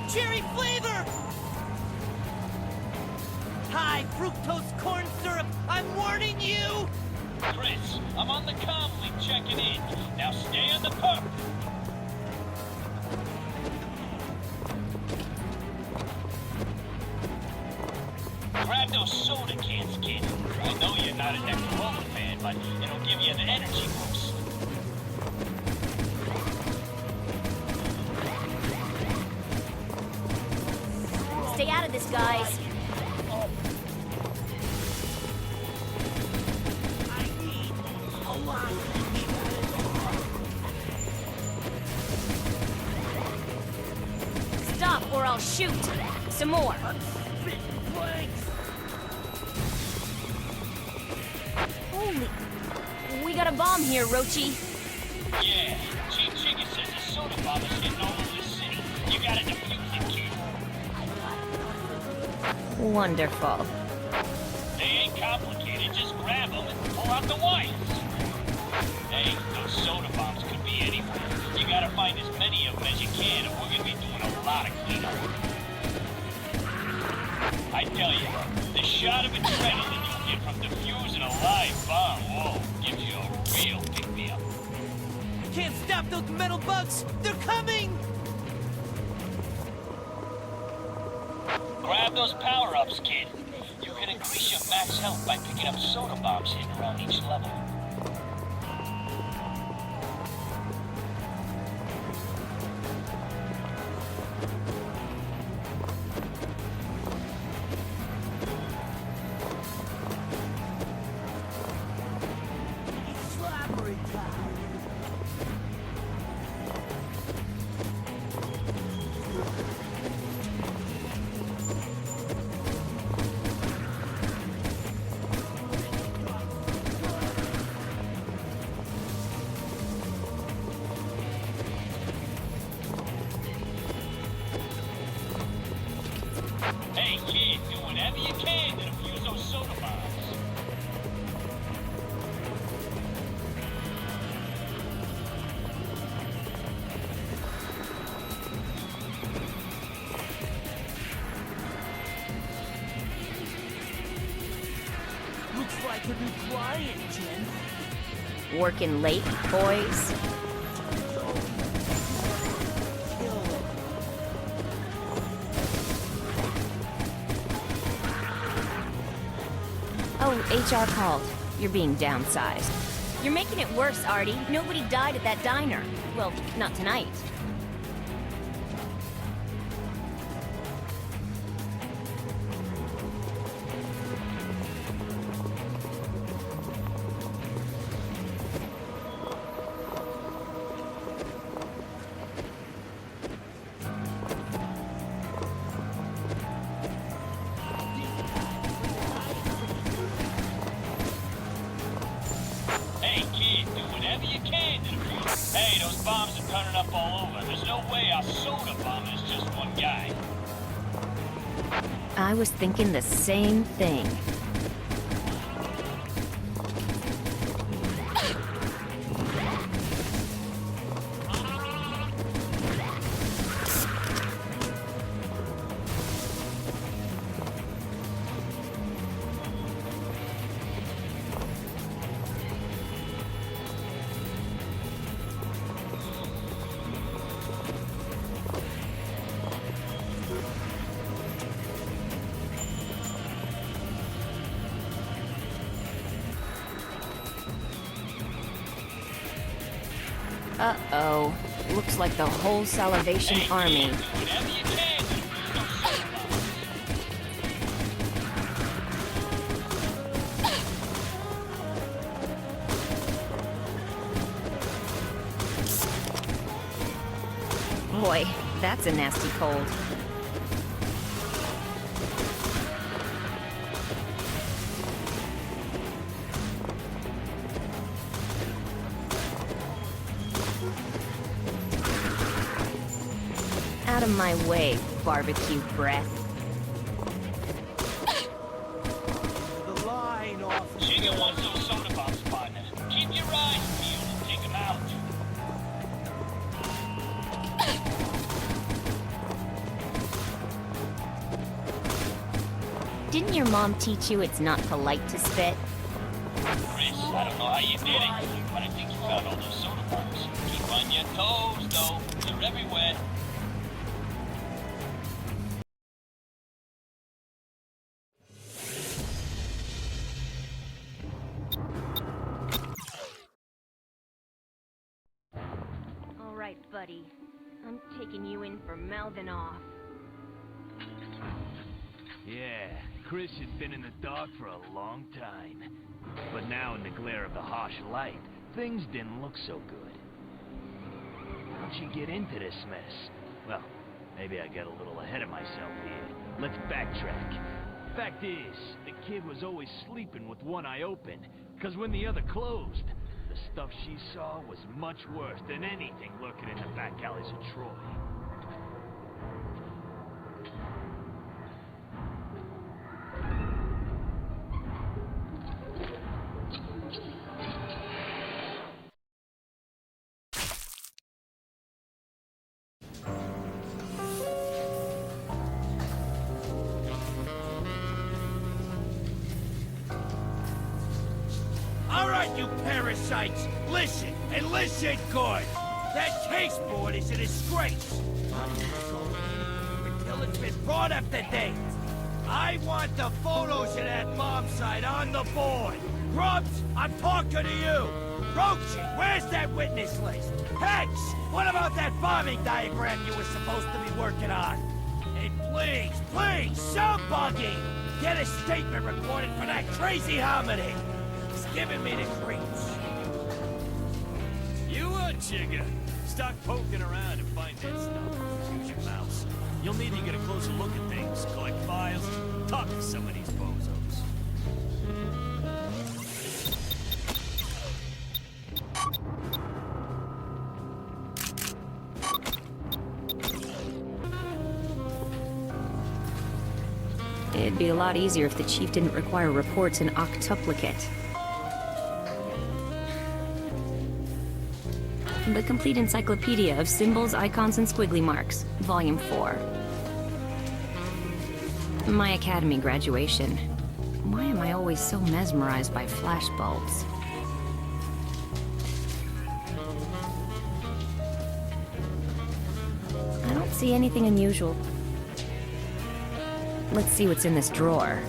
cherry flavor! High fructose corn syrup, I'm warning you! Chris, I'm on the comm link checking in. Now stay on the perp. Grab those soda cans, kid. I know you're not a Nectaroma fan, but it'll give you the energy boost. Stay out of this, guys. Stop or I'll shoot. Some more. Holy... We got a bomb here, Rochi. Yeah, Chief Chicken says a soda bomb is hitting all over the city. You gotta defuse it, kid. Wonderful. They ain't complicated, just grab them and pull out the wires. Hey, those soda bombs could be anywhere. You gotta find as many of them as you can, and we're gonna be doing a lot of cleanup. I tell you, the shot of adrenaline you'll get from defusing a live bomb, whoa, gives you a real pick-me-up. Can't stop those metal bugs! They're coming! Grab those power-ups, kid. You can increase your max health by picking up soda bombs hidden around each level. Hey, kid, do whatever you can to defuse those soda bombs. Looks like a new client, Jen. Working late, boys. Oh, HR called. You're being downsized. You're making it worse, Artie. Nobody died at that diner. Well, not tonight. Hey, kid, do whatever you can to defuse. Hey, those bombs are turning up all over. There's no way our soda bomb is just one guy. I was thinking the same thing. Uh-oh. Looks like the whole Salivation Hey, army. kid, do whatever you can to defuse those soda bombs. Boy, that's a nasty cold. Out of my way, barbecue breath. The line off. Chicken wants those soda bombs, partner. Keep your eyes peeled and take them out. Didn't your mom teach you it's not polite to spit? Chris, I don't know how you did it, but I think you found all those soda bombs. Keep on your toes, though. They're everywhere. All right, buddy. I'm taking you in for mouthing off. Yeah, Chris had been in the dark for a long time. But now in the glare of the harsh light, things didn't look so good. How'd you get into this mess? Well, maybe I got a little ahead of myself here. Let's backtrack. Fact is, the kid was always sleeping with one eye open, because when the other closed, the stuff she saw was much worse than anything lurking in the back alleys of Troy. All right, you parasites, listen, and listen good. That case board is a disgrace. Until it's been brought up to date. I want the photos of that bomb site on the board. Grubs, I'm talking to you. Roachy, where's that witness list? Hex, what about that bombing diagram you were supposed to be working on? And please, somebody, get a statement recorded for that crazy hominy. It's giving me the creeps. You a jigger. Start poking around and find that stuff. Use your mouse. You'll need to get a closer look at things, collect files, talk to some of these bozos. It'd be a lot easier if the chief didn't require reports in octuplicate. The Complete Encyclopedia of Symbols, Icons, and Squiggly Marks, Volume 4. My academy graduation. Why am I always so mesmerized by flashbulbs? I don't see anything unusual. Let's see what's in this drawer.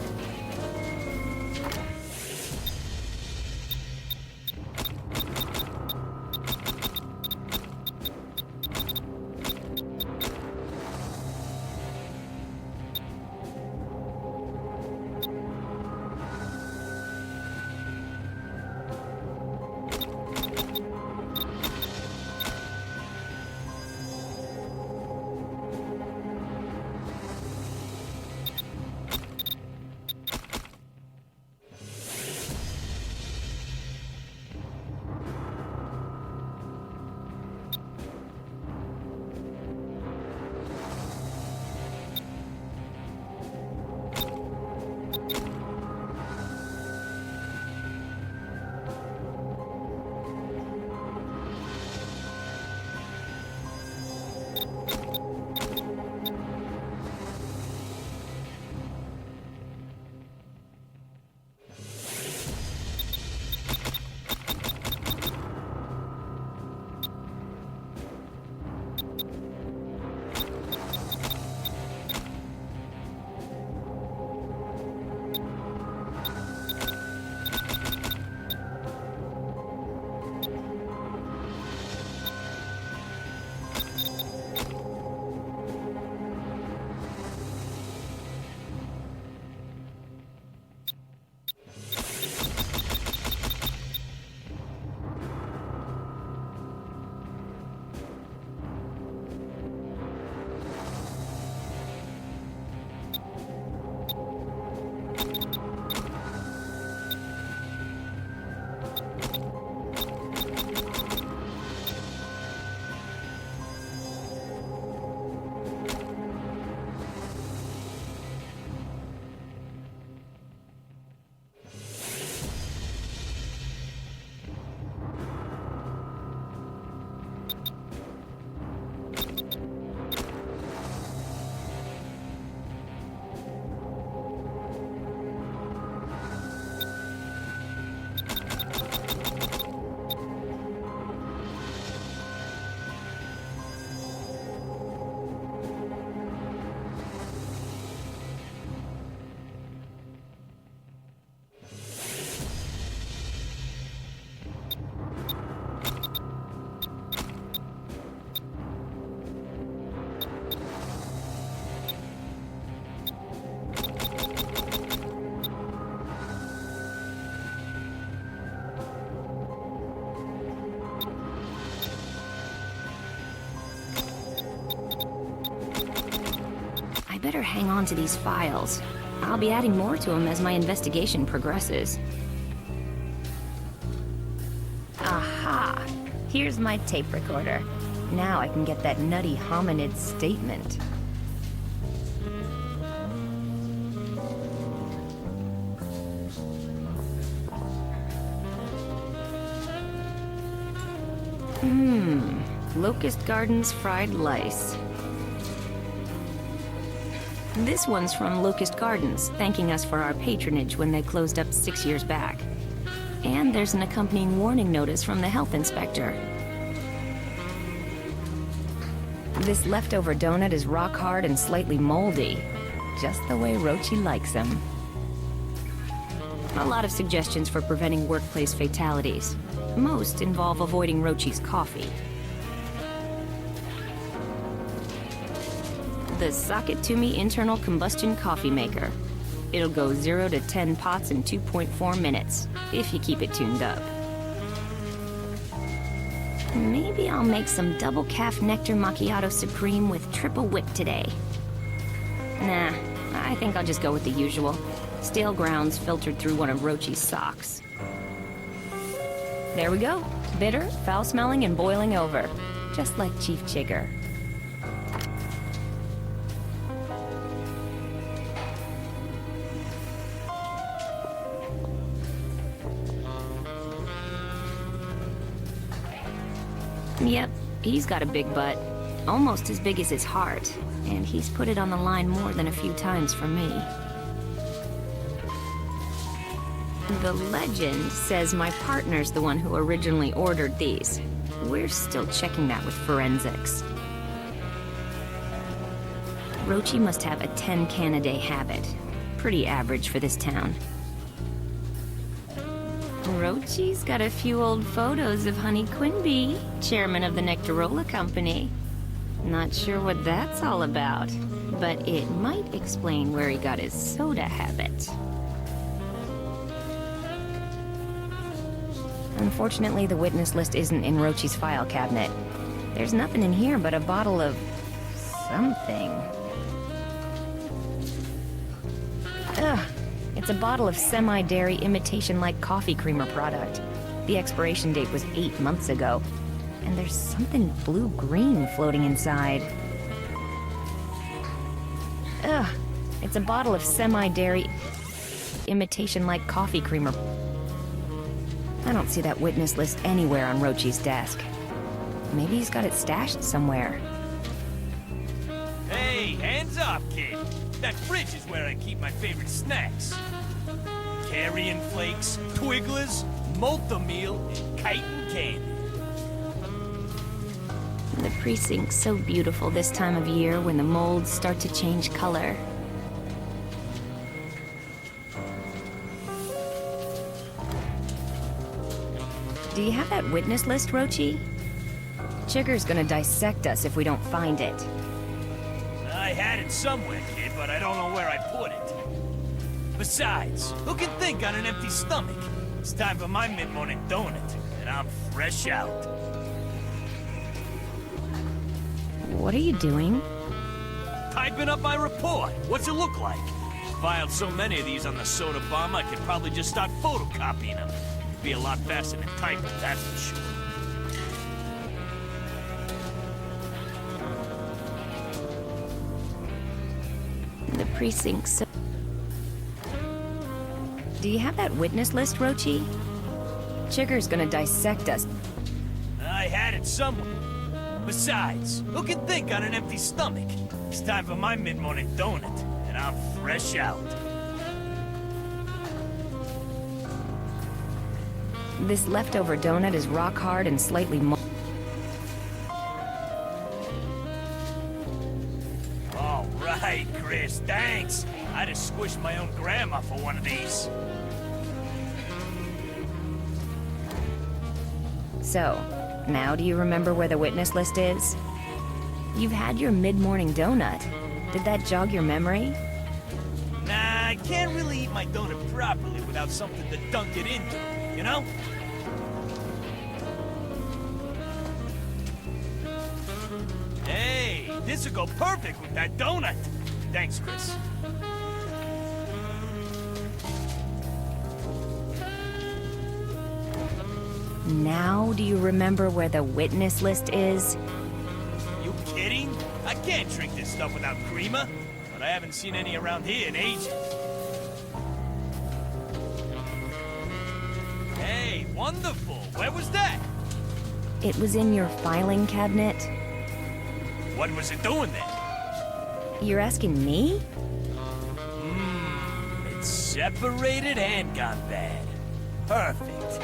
better hang on to these files. I'll be adding more to them as my investigation progresses. Aha! Here's my tape recorder. Now I can get that nutty hominid statement. Locust Gardens fried lice. This one's from Locust Gardens, thanking us for our patronage when they closed up 6 years back. And there's an accompanying warning notice from the health inspector. This leftover donut is rock hard and slightly moldy, just the way Rochi likes them. A lot of suggestions for preventing workplace fatalities. Most involve avoiding Rochi's coffee. The Socket to Me internal combustion coffee maker. It'll go 0 to 10 pots in 2.4 minutes, if you keep it tuned up. Maybe I'll make some double calf nectar macchiato supreme with triple whip today. Nah, I think I'll just go with the usual. Stale grounds filtered through one of Rochi's socks. There we go. Bitter, foul-smelling, and boiling over. Just like Chief Chigger. Yep, he's got a big butt. Almost as big as his heart. And he's put it on the line more than a few times for me. The legend says my partner's the one who originally ordered these. We're still checking that with forensics. Rochi must have a 10-can-a-day habit. Pretty average for this town. Rochi's got a few old photos of Honey Quinby, chairman of the Nectarola Company. Not sure what that's all about, but it might explain where he got his soda habit. Unfortunately, the witness list isn't in Rochi's file cabinet. There's nothing in here but a bottle of something. Ugh. It's a bottle of semi-dairy imitation-like coffee creamer product. The expiration date was 8 months ago. And there's something blue-green floating inside. Ugh. It's a bottle of semi-dairy imitation-like coffee creamer. I don't see that witness list anywhere on Rochi's desk. Maybe he's got it stashed somewhere. Hey, hands off, kid. That fridge is where I keep my favorite snacks. Carrion flakes, Twigglers, Multi-Meal, and chitin candy. The precinct's so beautiful this time of year when the molds start to change color. Do you have that witness list, Rochi? Chigger's gonna dissect us if we don't find it. I had it somewhere, kid, but I don't know where I put it. Besides, who can think on an empty stomach? It's time for my mid-morning donut, and I'm fresh out. What are you doing? Typing up my report. What's it look like? Filed so many of these on the soda bomb, I could probably just start photocopying them. Be a lot faster than typing, that's for sure. The precinct's so... Do you have that witness list, Rochi? Chigger's gonna dissect us. I had it somewhere. Besides, who can think on an empty stomach? It's time for my mid-morning donut, and I'm fresh out. This leftover donut is rock hard and slightly All right, Chris, thanks. I'd have squished my own grandma for one of these. So, now do you remember where the witness list is? You've had your mid-morning donut. Did that jog your memory? Nah, I can't really eat my donut properly without something to dunk it into, you know? Hey, this'll go perfect with that donut. Thanks, Chris. Now do you remember where the witness list is? You kidding? I can't drink this stuff without creamer, but I haven't seen any around here in ages. Hey, wonderful. Where was that? It was in your filing cabinet. What was it doing there? You're asking me? It's separated and gone bad. Perfect.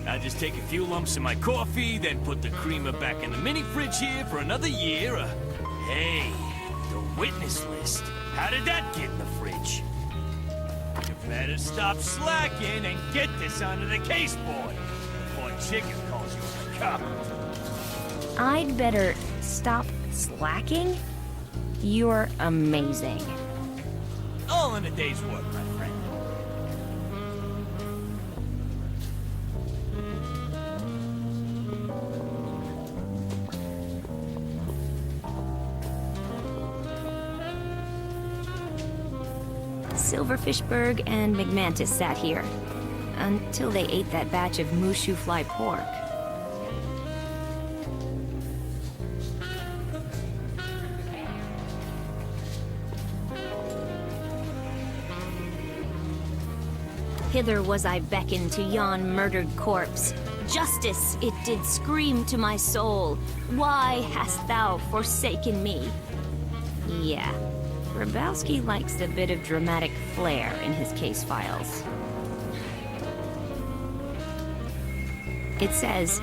I'll just take a few lumps in my coffee, then put the creamer back in the mini fridge here for another year. Hey, the witness list. How did that get in the fridge? You better stop slacking and get this onto the case board before Chicken calls you a cop. I'd better stop slacking? You're amazing. All in a day's work, my friend. Silverfishberg and McMantis sat here until they ate that batch of mushu fly pork. Hither was I beckoned to yon murdered corpse. Justice, it did scream to my soul. Why hast thou forsaken me? Yeah. Grabowski likes a bit of dramatic flair in his case files. It says,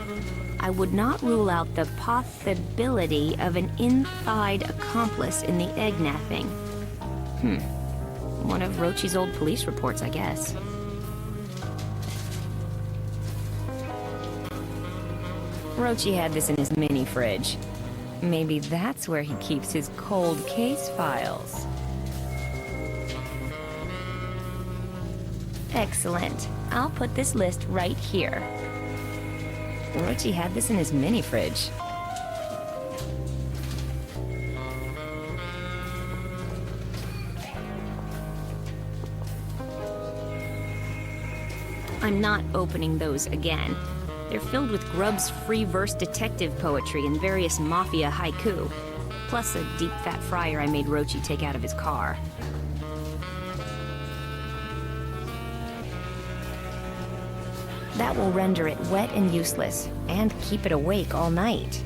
I would not rule out the possibility of an inside accomplice in the egg napping. One of Rochi's old police reports, I guess. Rochi had this in his mini fridge. Maybe that's where he keeps his cold case files. Excellent. I'll put this list right here. Rochi had this in his mini fridge. I'm not opening those again. They're filled with Grubb's free verse detective poetry and various mafia haiku, plus a deep fat fryer I made Rochi take out of his car. That will render it wet and useless, and keep it awake all night.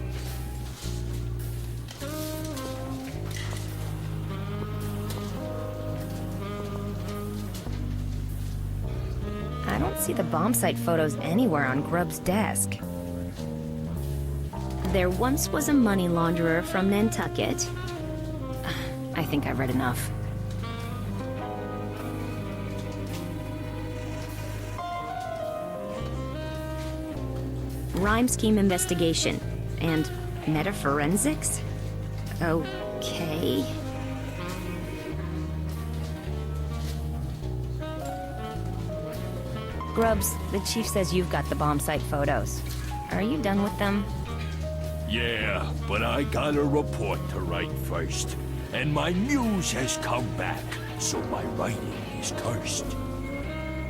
I don't see the bomb site photos anywhere on Grubb's desk. There once was a money launderer from Nantucket. I think I've read enough. Rhyme scheme investigation and metaforensics? Okay. Grubbs, the chief says you've got the bomb site photos. Are you done with them? Yeah, but I got a report to write first. And my muse has come back, so my writing is cursed.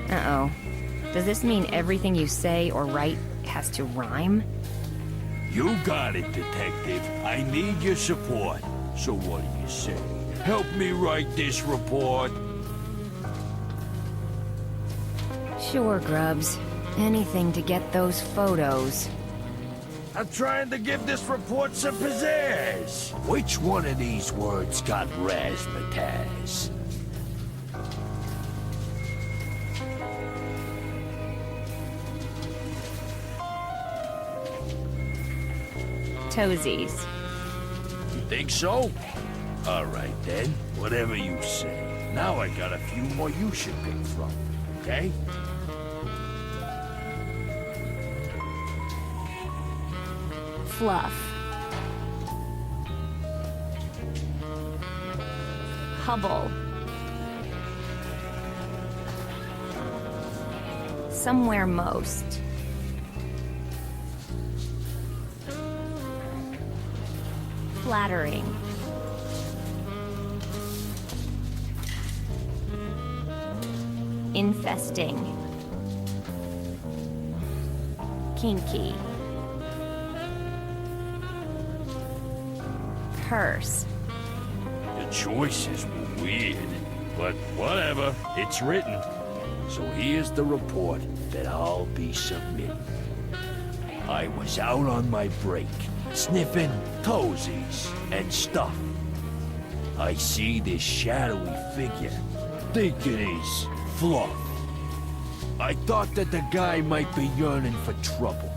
Uh-oh. Does this mean everything you say or write has to rhyme? You got it, detective. I need your support. So what do you say? Help me write this report? Sure, Grubbs. Anything to get those photos. I'm trying to give this report some pizzazz. Which one of these words got razzmatazz? Toesies. You think so? All right, then. Whatever you say. Now I got a few more you should pick from, okay? Fluff. Hubble. Somewhere most. Flattering. Infesting. Kinky. Hearse. The choices were weird, but whatever, it's written. So here's the report that I'll be submitting. I was out on my break, sniffing toesies and stuff. I see this shadowy figure, thinking he's fluff. I thought that the guy might be yearning for trouble.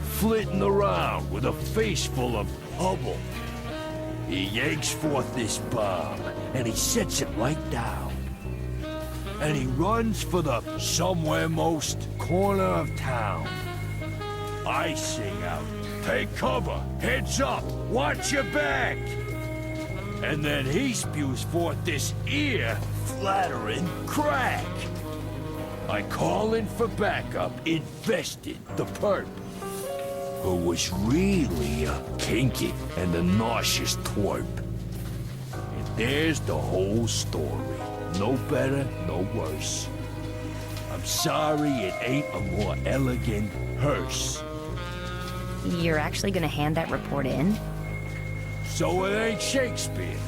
Flitting around with a face full of hubble. He yanks forth this bomb, and he sets it right down. And he runs for the somewhere-most corner of town. I sing out, "Take cover, heads up, watch your back!" And then he spews forth this ear-flattering crack. I call in for backup, invested the perp, who was really a kinky and a nauseous twerp. And there's the whole story. No better, no worse. I'm sorry it ain't a more elegant hearse. You're actually gonna hand that report in? So it ain't Shakespeare.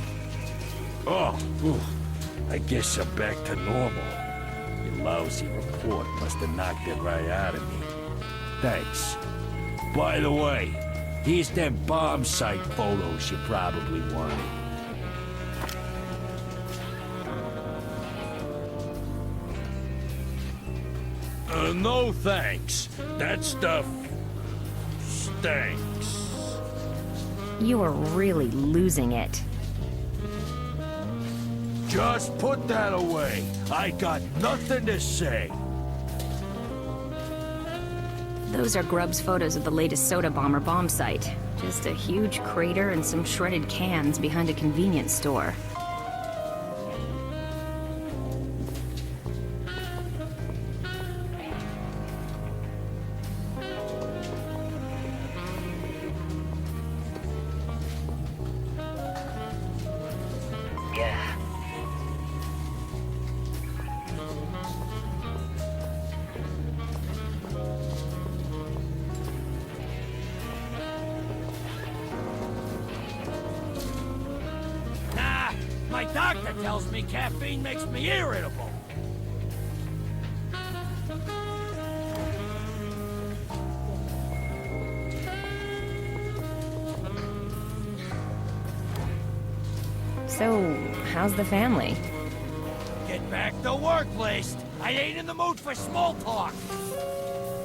Oh, whew. I guess I'm back to normal. Your lousy report must have knocked it right out of me. Thanks. By the way, here's them bomb site photos you probably wanted. No thanks. That stuff stinks. You are really losing it. Just put that away. I got nothing to say. Those are Grubb's photos of the latest soda bomber bomb site. Just a huge crater and some shredded cans behind a convenience store. Yeah. Nah, my doctor tells me caffeine makes me irritable. So, how's the family? Get back to work list. I ain't in the mood for small talk.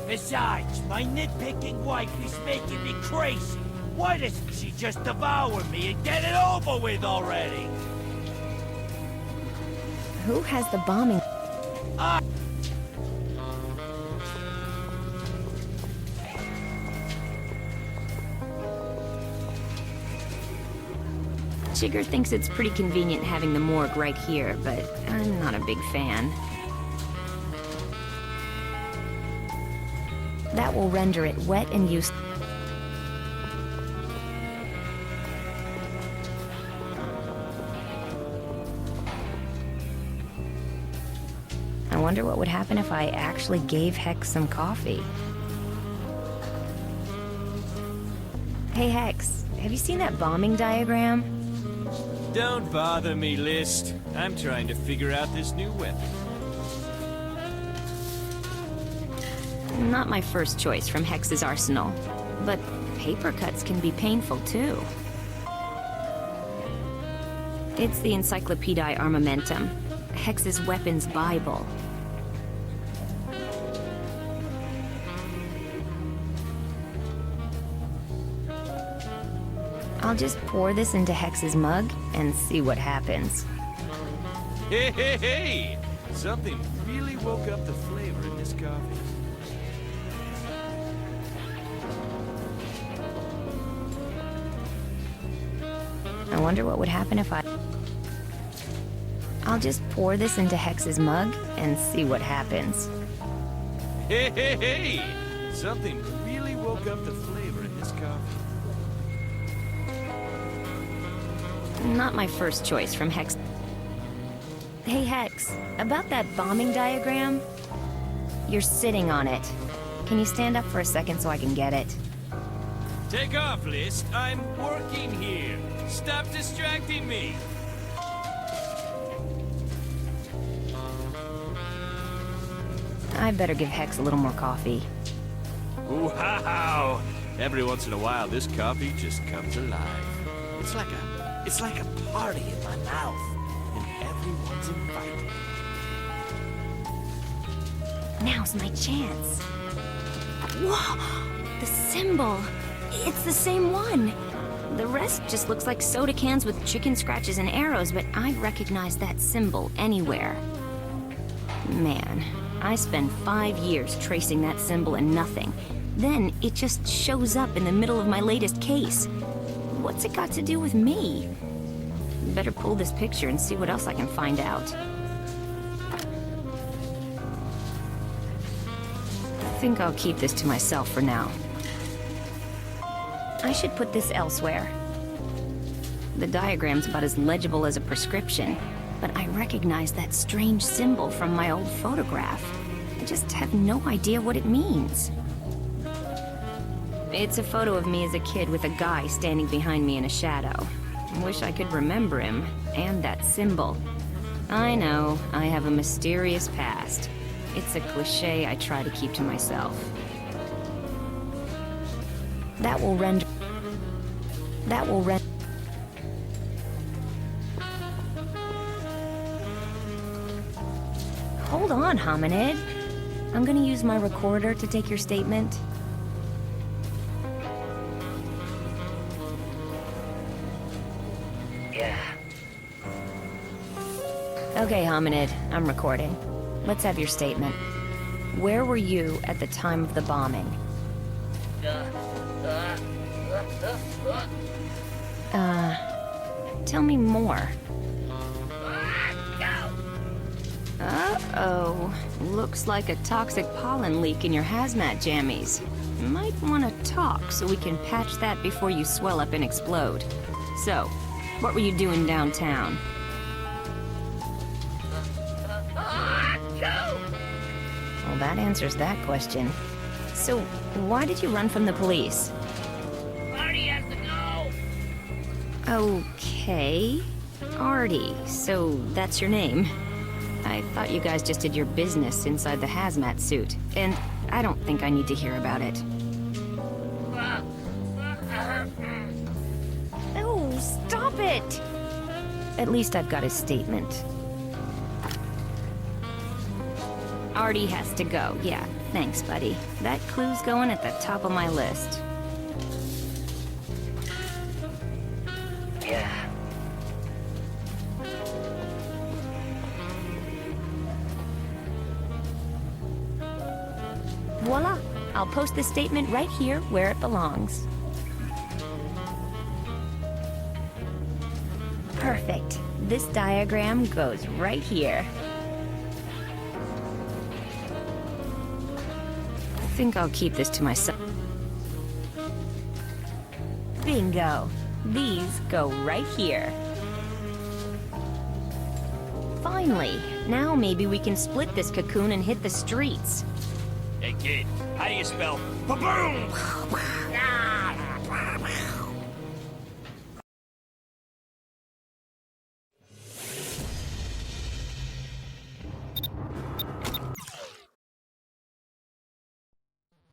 Besides, my nitpicking wife is making me crazy. Why doesn't she just devour me and get it over with already? Who has the bombing? Jigger thinks it's pretty convenient having the morgue right here, but I'm not a big fan. That will render it wet and useless. I wonder what would happen if I actually gave Hex some coffee. Hey Hex, have you seen that bombing diagram? Don't bother me, List. I'm trying to figure out this new weapon. Not my first choice from Hex's arsenal, but paper cuts can be painful too. It's the Encyclopediae Armamentum, Hex's weapons bible. I'll just pour this into Hex's mug and see what happens. Hey, hey, hey! Something really woke up the flavor in this coffee. I wonder what would happen if I'll just pour this into Hex's mug and see what happens. Hey, hey, hey! Something really woke up the flavor in this coffee. Not my first choice from Hex. Hey Hex, about that bombing diagram? You're sitting on it. Can you stand up for a second so I can get it? Take off, List. I'm working here. Stop distracting me. I better give Hex a little more coffee. Wow! Every once in a while, this coffee just comes alive. It's like a party in my mouth, and everyone's invited. Now's my chance. Whoa! The symbol! It's the same one! The rest just looks like soda cans with chicken scratches and arrows, but I'd recognize that symbol anywhere. Man, I spent 5 years tracing that symbol and nothing. Then it just shows up in the middle of my latest case. What's it got to do with me? Better pull this picture and see what else I can find out. I think I'll keep this to myself for now. I should put this elsewhere. The diagram's about as legible as a prescription, but I recognize that strange symbol from my old photograph. I just have no idea what it means. It's a photo of me as a kid with a guy standing behind me in a shadow. Wish I could remember him, and that symbol. I know, I have a mysterious past. It's a cliché I try to keep to myself. That will render... Hold on, Hominid. I'm gonna use my recorder to take your statement. Okay, Hominid, I'm recording. Let's have your statement. Where were you at the time of the bombing? Tell me more. Uh-oh. Looks like a toxic pollen leak in your hazmat jammies. Might want to talk so we can patch that before you swell up and explode. So, what were you doing downtown? Well, that answers that question. So, why did you run from the police? Marty has to go! Okay. Artie, so that's your name. I thought you guys just did your business inside the hazmat suit, and I don't think I need to hear about it. Oh, stop it! At least I've got his statement. Artie has to go. Yeah, thanks, buddy. That clue's going at the top of my list. Yeah. Voila! I'll post the statement right here where it belongs. Perfect. This diagram goes right here. I think I'll keep this to myself. Bingo! These go right here. Finally! Now maybe we can split this cocoon and hit the streets. Hey, kid, how do you spell ba-boom?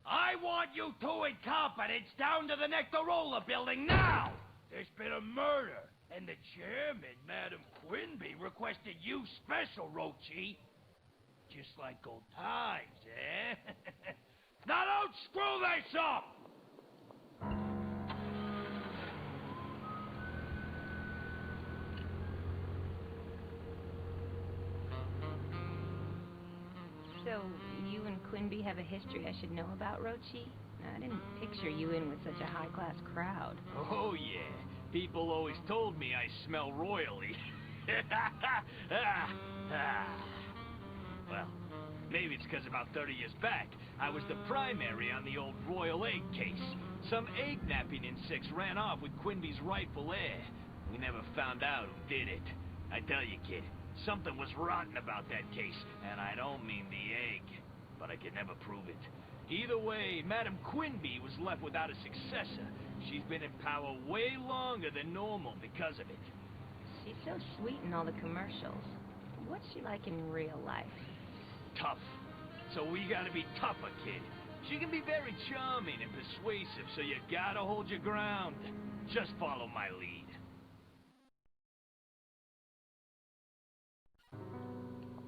I want you two incompetents down to the Nectarola building now! There's been a murder, and the chairman, Madam Quinby, requested you special, Rochi. Just like old times, eh? Now don't screw this up! So, you and Quinby have a history I should know about, Rochi? I didn't picture you in with such a high-class crowd. Oh, yeah. People always told me I smell royally. Well, maybe it's because about 30 years back, I was the primary on the old royal egg case. Some egg-napping insects ran off with Quinby's rightful heir. We never found out who did it. I tell you, kid, Something was rotten about that case, and I don't mean the egg, but I can never prove it. Either way, Madam Quinby was left without a successor. She's been in power way longer than normal because of it. She's so sweet in all the commercials. What's she like in real life? Tough. So we gotta be tougher, kid. She can be very charming and persuasive, so you gotta hold your ground. Just follow my lead.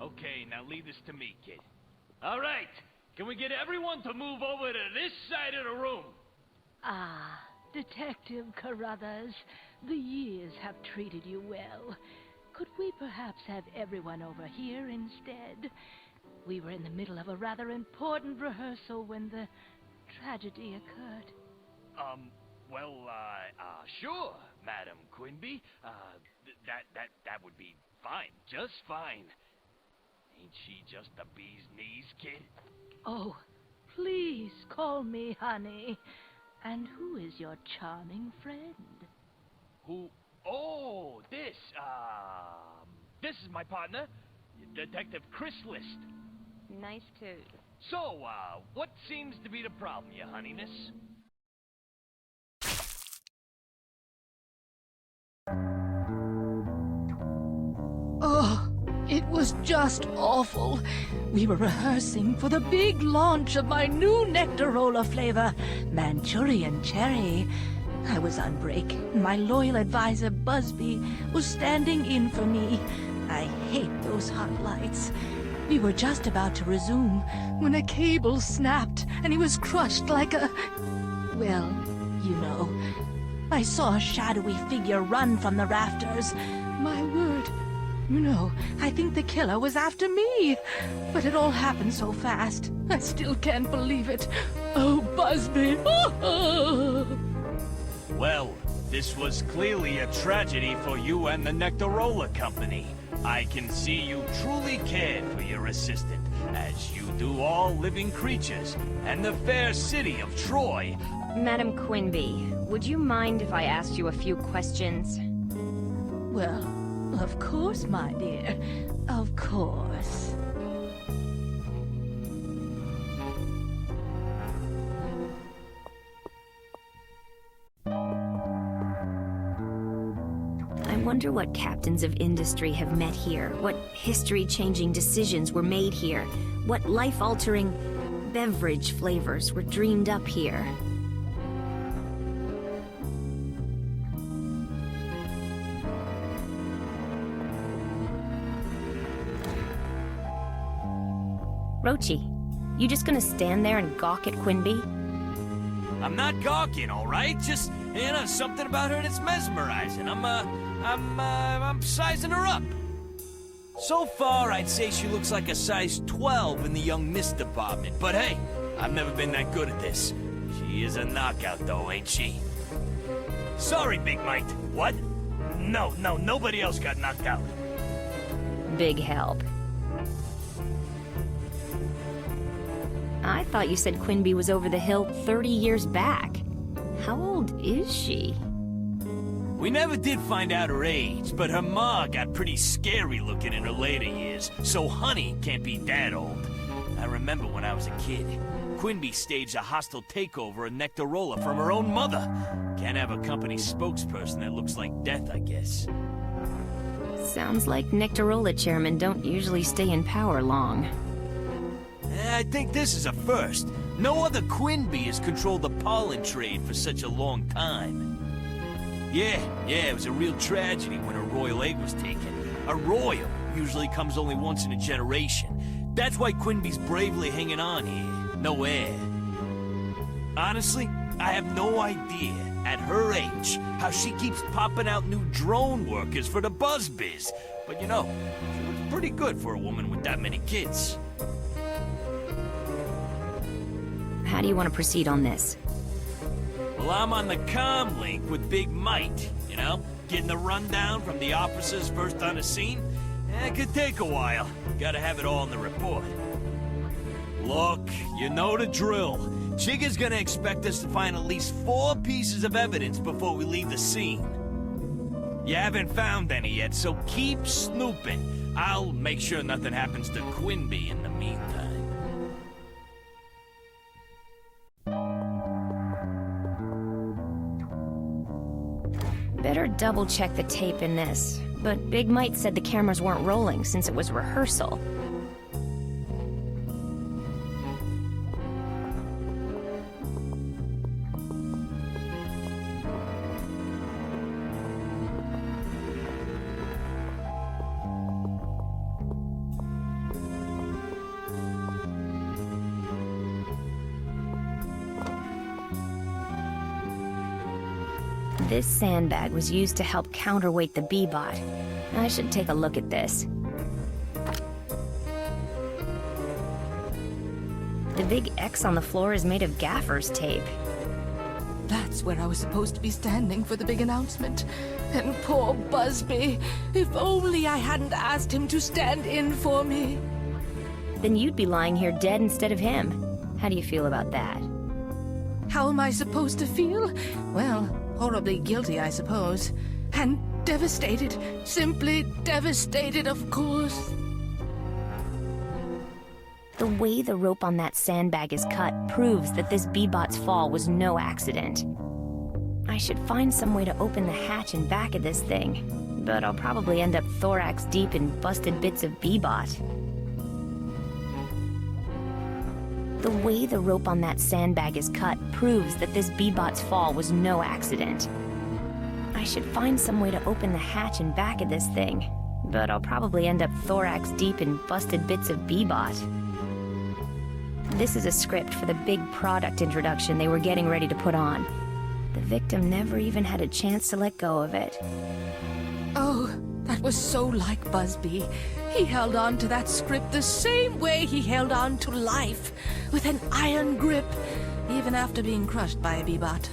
Okay, now leave this to me, kid. All right, can we get everyone to move over to this side of the room? Ah, Detective Carruthers, the years have treated you well. Could we perhaps have everyone over here instead? We were in the middle of a rather important rehearsal when the tragedy occurred. Sure, Madam Quinby. That would be fine, just fine. Ain't she just the bee's knees, kid? Oh, please call me honey. And who is your charming friend? Who? Oh, this is my partner, Detective Chris List. Nice to... So, what seems to be the problem, your honeyness? Oh, it was just awful. We were rehearsing for the big launch of my new Nectarola flavor, Manchurian Cherry. I was on break, and my loyal advisor, Busby, was standing in for me. I hate those hot lights. We were just about to resume when a cable snapped, and he was crushed like a... well, you know. I saw a shadowy figure run from the rafters. My word. You know, I think the killer was after me. But it all happened so fast. I still can't believe it. Oh, Busby. Well, this was clearly a tragedy for you and the Nectarola Company. I can see you truly cared for your assistant, as you do all living creatures, and the fair city of Troy. Madam Quinby, would you mind if I asked you a few questions? Well, of course, my dear. Of course. I wonder what captains of industry have met here, what history-changing decisions were made here, what life-altering beverage flavors were dreamed up here. Rochi, you just gonna stand there and gawk at Quinby? I'm not gawking, all right? Just, something about her that's mesmerizing. I'm sizing her up. So far, I'd say she looks like a size 12 in the young miss department. But hey, I've never been that good at this. She is a knockout, though, ain't she? Sorry, Big Mike. What? No, nobody else got knocked out. Big help. I thought you said Quinby was over the hill 30 years back. How old is she? We never did find out her age, but her ma got pretty scary looking in her later years, so Honey can't be that old. I remember when I was a kid, Quinby staged a hostile takeover of Nectarola from her own mother. Can't have a company spokesperson that looks like death, I guess. Sounds like Nectarola chairmen don't usually stay in power long. I think this is a first. No other Quinby has controlled the pollen trade for such a long time. Yeah, it was a real tragedy when a royal egg was taken. A royal usually comes only once in a generation. That's why Quinby's bravely hanging on here. No heir. Honestly, I have no idea, at her age, how she keeps popping out new drone workers for the buzz biz. But she looks pretty good for a woman with that many kids. How do you want to proceed on this? Well, I'm on the comm link with Big Mike, getting the rundown from the officers first on the scene. It could take a while. Gotta have it all in the report. Look, you know the drill. Jigga's gonna expect us to find at least 4 pieces of evidence before we leave the scene. You haven't found any yet, so keep snooping. I'll make sure nothing happens to Quinby in the meantime. Better double-check the tape in this. But Big Mite said the cameras weren't rolling since it was rehearsal. This sandbag was used to help counterweight the B-bot. I should take a look at this. The big X on the floor is made of gaffer's tape. That's where I was supposed to be standing for the big announcement. And poor Busby. If only I hadn't asked him to stand in for me. Then you'd be lying here dead instead of him. How do you feel about that? How am I supposed to feel? Well, horribly guilty, I suppose. And devastated. Simply devastated, of course. The way the rope on that sandbag is cut proves that this B-bot's fall was no accident. I should find some way to open the hatch and back of this thing, but I'll probably end up thorax deep in busted bits of B-bot. The way the rope on that sandbag is cut proves that this B-bot's fall was no accident. I should find some way to open the hatch and back of this thing, but I'll probably end up thorax deep in busted bits of B-bot. This is a script for the big product introduction they were getting ready to put on. The victim never even had a chance to let go of it. Oh, that was so like Busby. He held on to that script the same way he held on to life, with an iron grip, even after being crushed by a B-bot.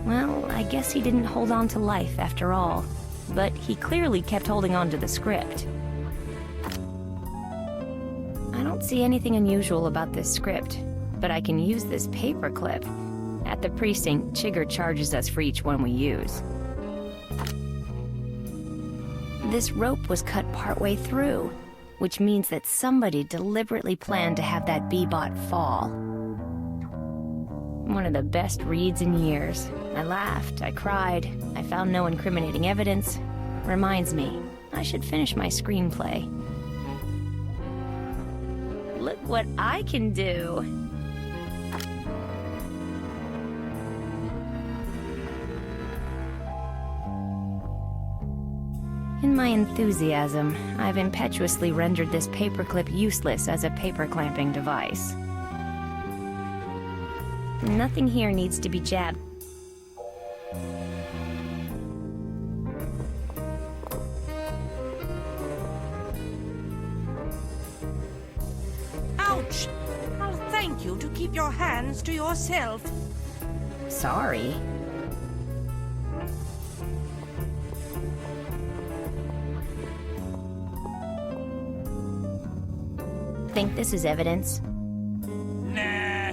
Well, I guess he didn't hold on to life after all, but he clearly kept holding on to the script. I don't see anything unusual about this script, but I can use this paperclip. At the precinct, Chigger charges us for each one we use. This rope was cut partway through, which means that somebody deliberately planned to have that B-bot fall. One of the best reads in years. I laughed, I cried, I found no incriminating evidence. Reminds me, I should finish my screenplay. Look what I can do! In my enthusiasm, I've impetuously rendered this paperclip useless as a paper clamping device. Nothing here needs to be jabbed. Ouch! I'll thank you to keep your hands to yourself. Sorry. Think this is evidence? Nah.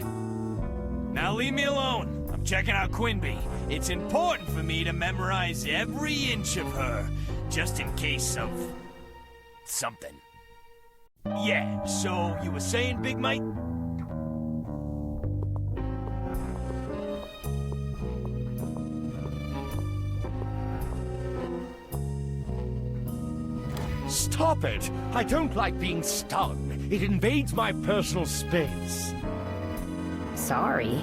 Now leave me alone. I'm checking out Quinby. It's important for me to memorize every inch of her, just in case of something. Yeah, so you were saying, Big Mite? Stop it! I don't like being stung. It invades my personal space. Sorry.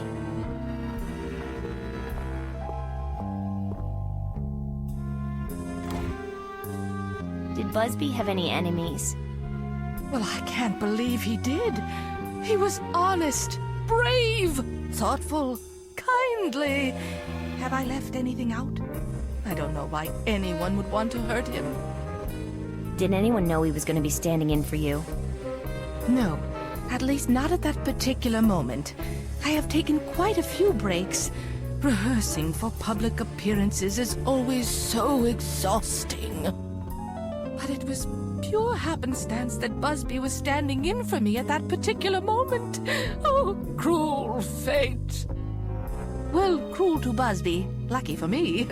Did Busby have any enemies? Well, I can't believe he did. He was honest, brave, thoughtful, kindly. Have I left anything out? I don't know why anyone would want to hurt him. Did anyone know he was going to be standing in for you? No, at least not at that particular moment. I have taken quite a few breaks. Rehearsing for public appearances is always so exhausting. But it was pure happenstance that Busby was standing in for me at that particular moment. Oh, cruel fate. Well, cruel to Busby. Lucky for me.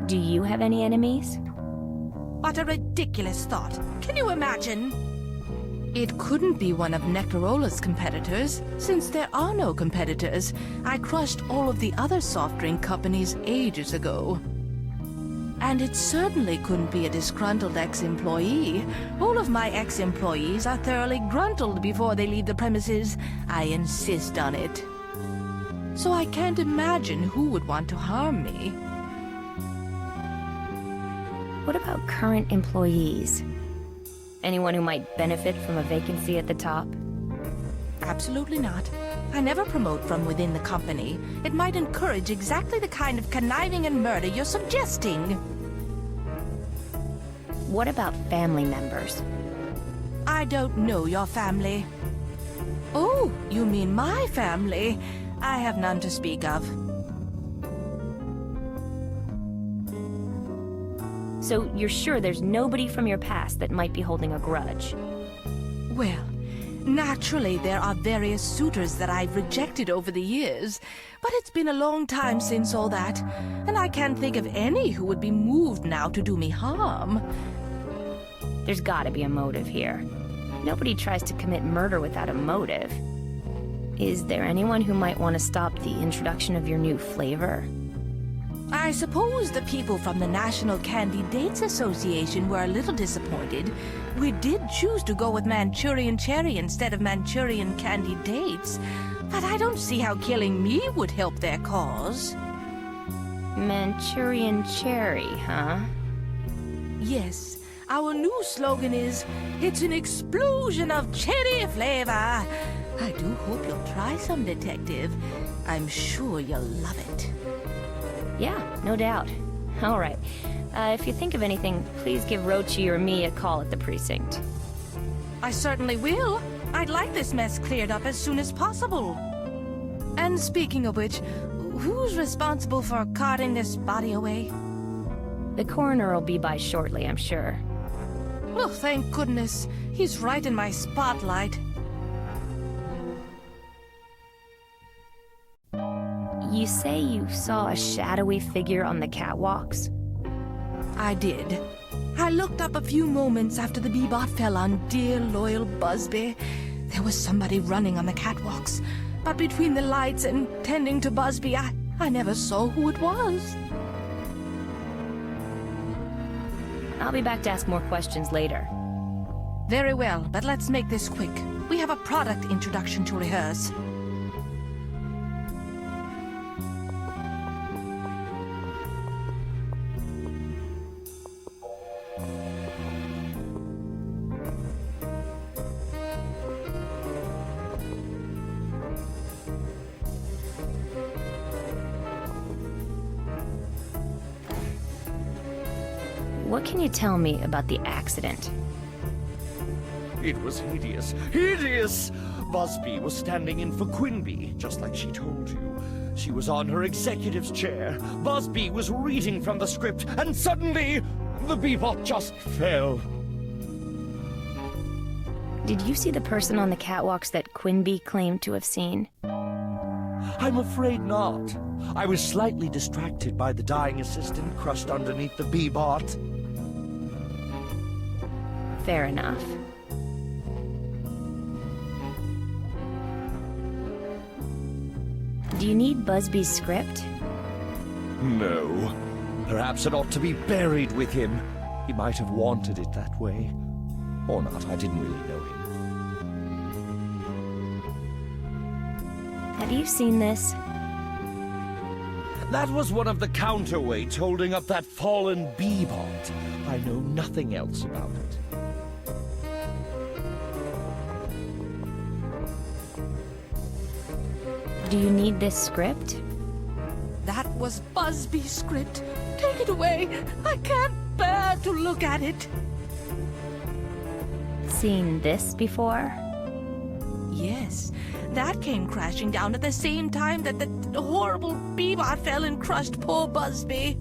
Do you have any enemies? What a ridiculous thought. Can you imagine? It couldn't be one of Nectarola's competitors, since there are no competitors. I crushed all of the other soft drink companies ages ago. And it certainly couldn't be a disgruntled ex-employee. All of my ex-employees are thoroughly gruntled before they leave the premises. I insist on it. So I can't imagine who would want to harm me. What about current employees? Anyone who might benefit from a vacancy at the top? Absolutely not. I never promote from within the company. It might encourage exactly the kind of conniving and murder you're suggesting. What about family members? I don't know your family. Oh, you mean my family? I have none to speak of. So you're sure there's nobody from your past that might be holding a grudge? Well, naturally there are various suitors that I've rejected over the years, but it's been a long time since all that, and I can't think of any who would be moved now to do me harm. There's gotta be a motive here. Nobody tries to commit murder without a motive. Is there anyone who might want to stop the introduction of your new flavor? I suppose the people from the National Candidates Association were a little disappointed. We did choose to go with Manchurian Cherry instead of Manchurian Candidates, but I don't see how killing me would help their cause. Manchurian Cherry, huh? Yes, our new slogan is, "It's an explosion of cherry flavor." I do hope you'll try some, Detective. I'm sure you'll love it. Yeah, no doubt. All right. If you think of anything, please give Rochi or me a call at the precinct. I certainly will. I'd like this mess cleared up as soon as possible. And speaking of which, who's responsible for carting this body away? The coroner will be by shortly, I'm sure. Oh, thank goodness. He's right in my spotlight. You say you saw a shadowy figure on the catwalks? I did. I looked up a few moments after the Bebot fell on dear, loyal Busby. There was somebody running on the catwalks, but between the lights and tending to Busby, I never saw who it was. I'll be back to ask more questions later. Very well, but let's make this quick. We have a product introduction to rehearse. What can you tell me about the accident? It was hideous. Hideous! Busby was standing in for Quinby, just like she told you. She was on her executive's chair. Busby was reading from the script, and suddenly, the Bebot just fell. Did you see the person on the catwalks that Quinby claimed to have seen? I'm afraid not. I was slightly distracted by the dying assistant crushed underneath the Bebot. Fair enough. Do you need Busby's script? No. Perhaps it ought to be buried with him. He might have wanted it that way. Or not, I didn't really know him. Have you seen this? That was one of the counterweights holding up that fallen Bebot. I know nothing else about it. Do you need this script? That was Busby's script. Take it away. I can't bear to look at it. Seen this before? Yes, that came crashing down at the same time that the horrible Bebot fell and crushed poor Busby.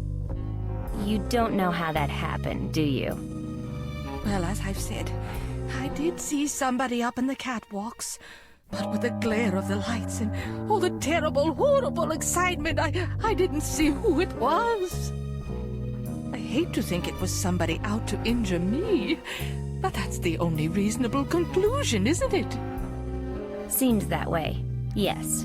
You don't know how that happened, do you? Well, as I've said, I did see somebody up in the catwalks. But with the glare of the lights and all the terrible, horrible excitement, I didn't see who it was. hate to think it was somebody out to injure me, but that's the only reasonable conclusion, isn't it? Seems that way, yes.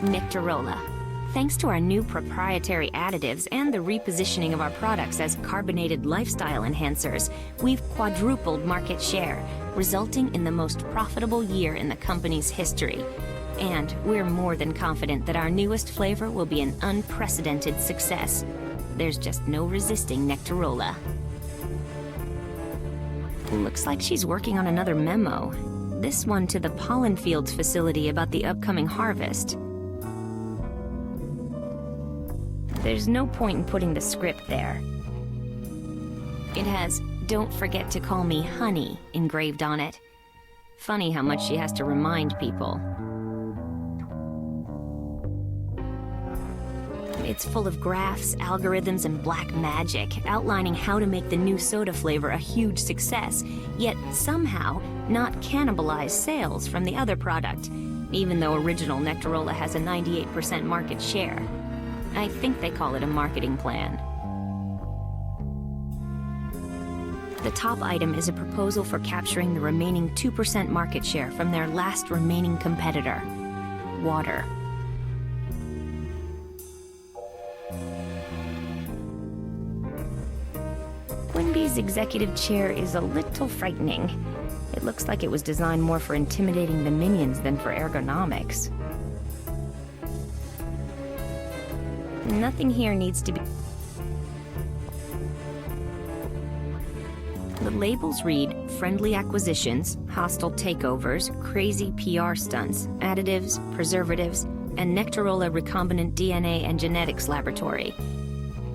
Nectarola. Thanks to our new proprietary additives and the repositioning of our products as carbonated lifestyle enhancers, we've quadrupled market share, resulting in the most profitable year in the company's history. And we're more than confident that our newest flavor will be an unprecedented success. There's just no resisting Nectarola. Looks like she's working on another memo. This one to the Pollen Fields facility about the upcoming harvest. There's no point in putting the script there. It has, "Don't forget to call me honey," engraved on it. Funny how much she has to remind people. It's full of graphs, algorithms, and black magic, outlining how to make the new soda flavor a huge success, yet somehow not cannibalize sales from the other product, even though original Nectarola has a 98% market share. I think they call it a marketing plan. The top item is a proposal for capturing the remaining 2% market share from their last remaining competitor, water. Quimby's executive chair is a little frightening. It looks like it was designed more for intimidating the minions than for ergonomics. Nothing here needs to be... The labels read, friendly acquisitions, hostile takeovers, crazy PR stunts, additives, preservatives, and Nectarola recombinant DNA and genetics laboratory.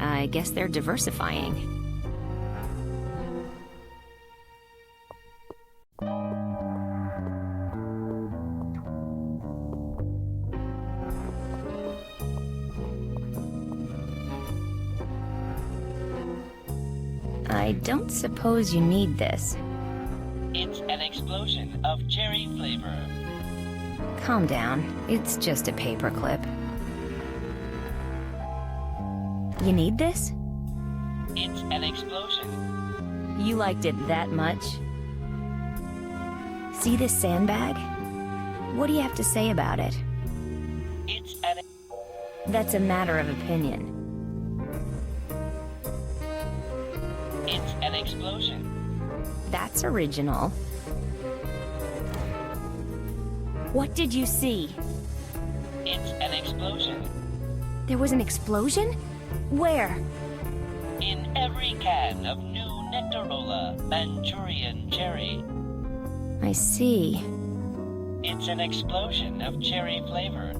I guess they're diversifying. I don't suppose you need this. It's an explosion of cherry flavor. Calm down. It's just a paperclip. You need this? It's an explosion. You liked it that much? See this sandbag? What do you have to say about it? It's an... That's a matter of opinion. It's an explosion. That's original. What did you see? It's an explosion. There was an explosion? Where? In every can of new Nectarola Manchurian Cherry. I see. It's an explosion of cherry flavor.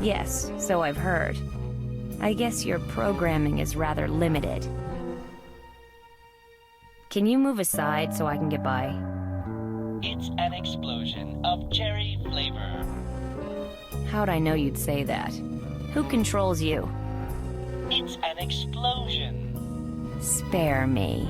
Yes, so I've heard. I guess your programming is rather limited. Can you move aside so I can get by? It's an explosion of cherry flavor. How'd I know you'd say that? Who controls you? It's an explosion. Spare me.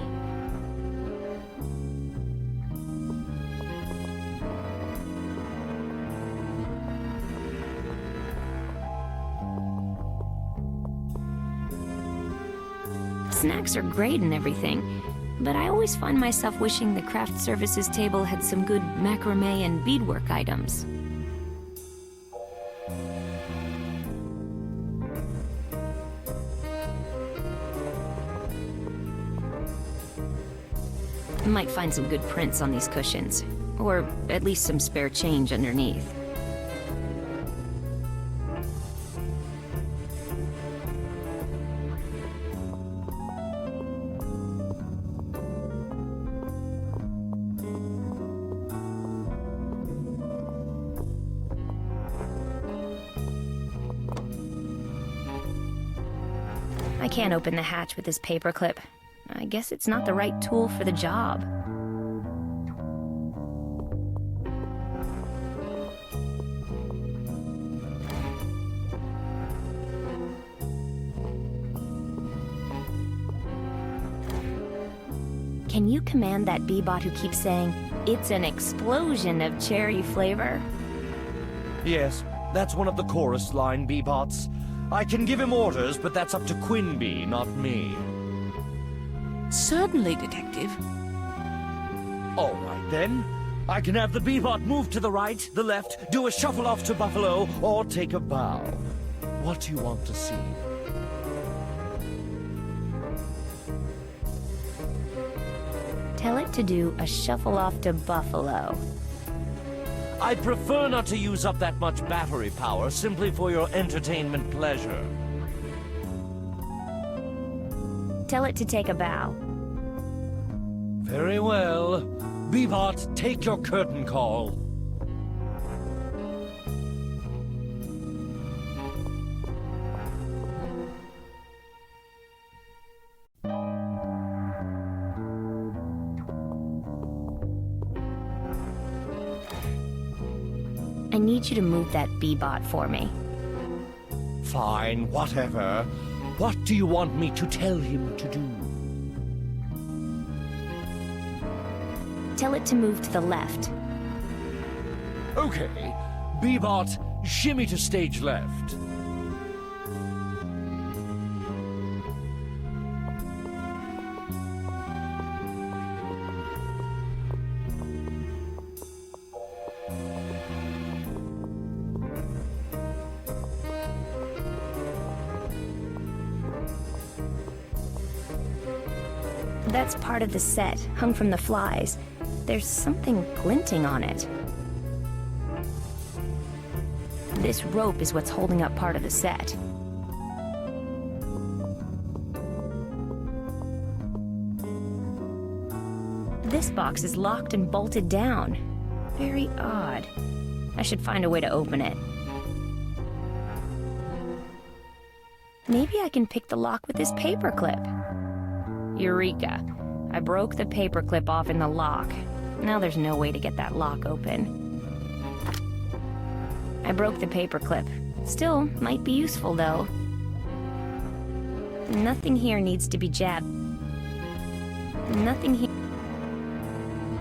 Snacks are great and everything, but I always find myself wishing the craft services table had some good macrame and beadwork items. I might find some good prints on these cushions, or at least some spare change underneath. I can't open the hatch with this paperclip. I guess it's not the right tool for the job. Can you command that bee-bot who keeps saying, "It's an explosion of cherry flavor"? Yes, that's one of the chorus line bee-bots. I can give him orders, but that's up to Quinby, not me. Certainly, Detective. All right, then. I can have the bee-bot move to the right, the left, do a shuffle off to Buffalo, or take a bow. What do you want to see? Tell it to do a shuffle off to Buffalo. I'd prefer not to use up that much battery power simply for your entertainment pleasure. Tell it to take a bow. Very well. Bee-bot, take your curtain call. I need you to move that bee-bot for me. Fine, whatever. What do you want me to tell him to do? Tell it to move to the left. Okay. Bee-bot, shimmy to stage left. That's part of the set, hung from the flies. There's something glinting on it. This rope is what's holding up part of the set. This box is locked and bolted down. Very odd. I should find a way to open it. Maybe I can pick the lock with this paperclip. Eureka! I broke the paperclip off in the lock. Now there's no way to get that lock open. I broke the paperclip. Still, might be useful though. Nothing here needs to be jabbed. Nothing here.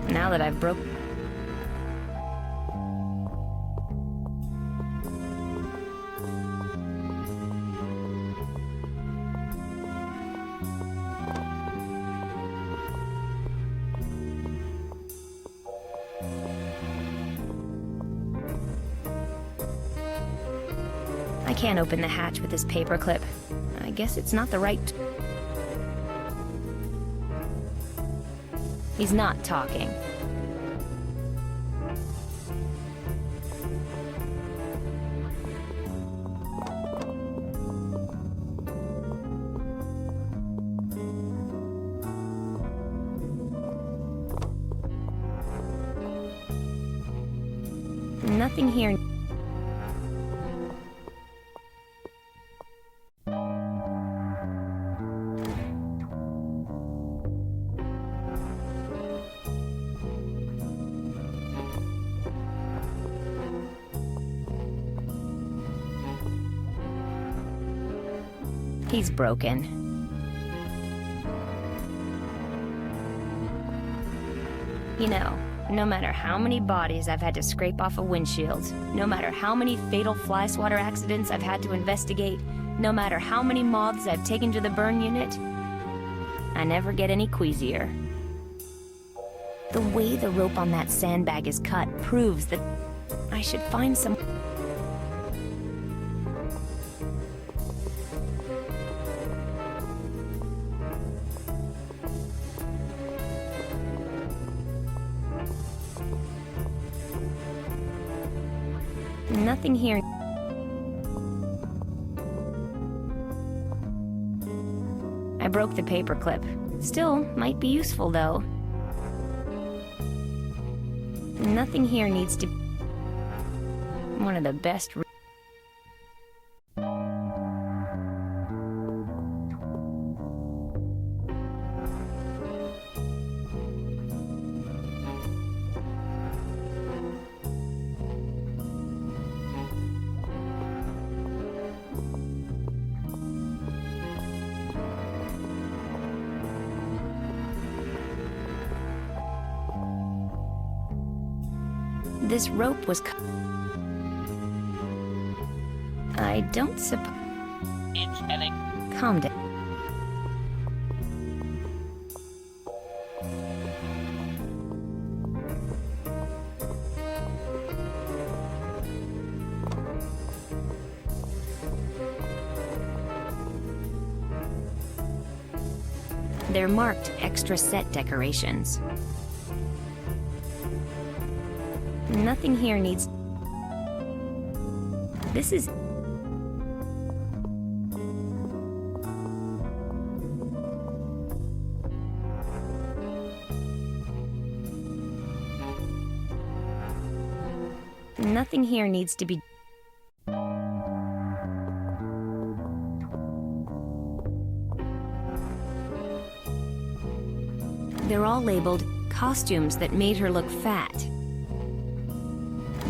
Now that I've broke... I can't open the hatch with this paperclip. I guess it's not the right... He's not talking. Nothing here. He's broken. You know, no matter how many bodies I've had to scrape off a windshield, no matter how many fatal fly swatter accidents I've had to investigate, no matter how many moths I've taken to the burn unit, I never get any queasier. The way the rope on that sandbag is cut proves that I should find some... Nothing here. I broke the paperclip. Still, might be useful though. Nothing here needs to... One of the best... This rope was I don't suppose... It's an... Calm down. They're marked extra set decorations. Nothing here needs... This is... Nothing here needs to be... They're all labeled costumes that made her look fat.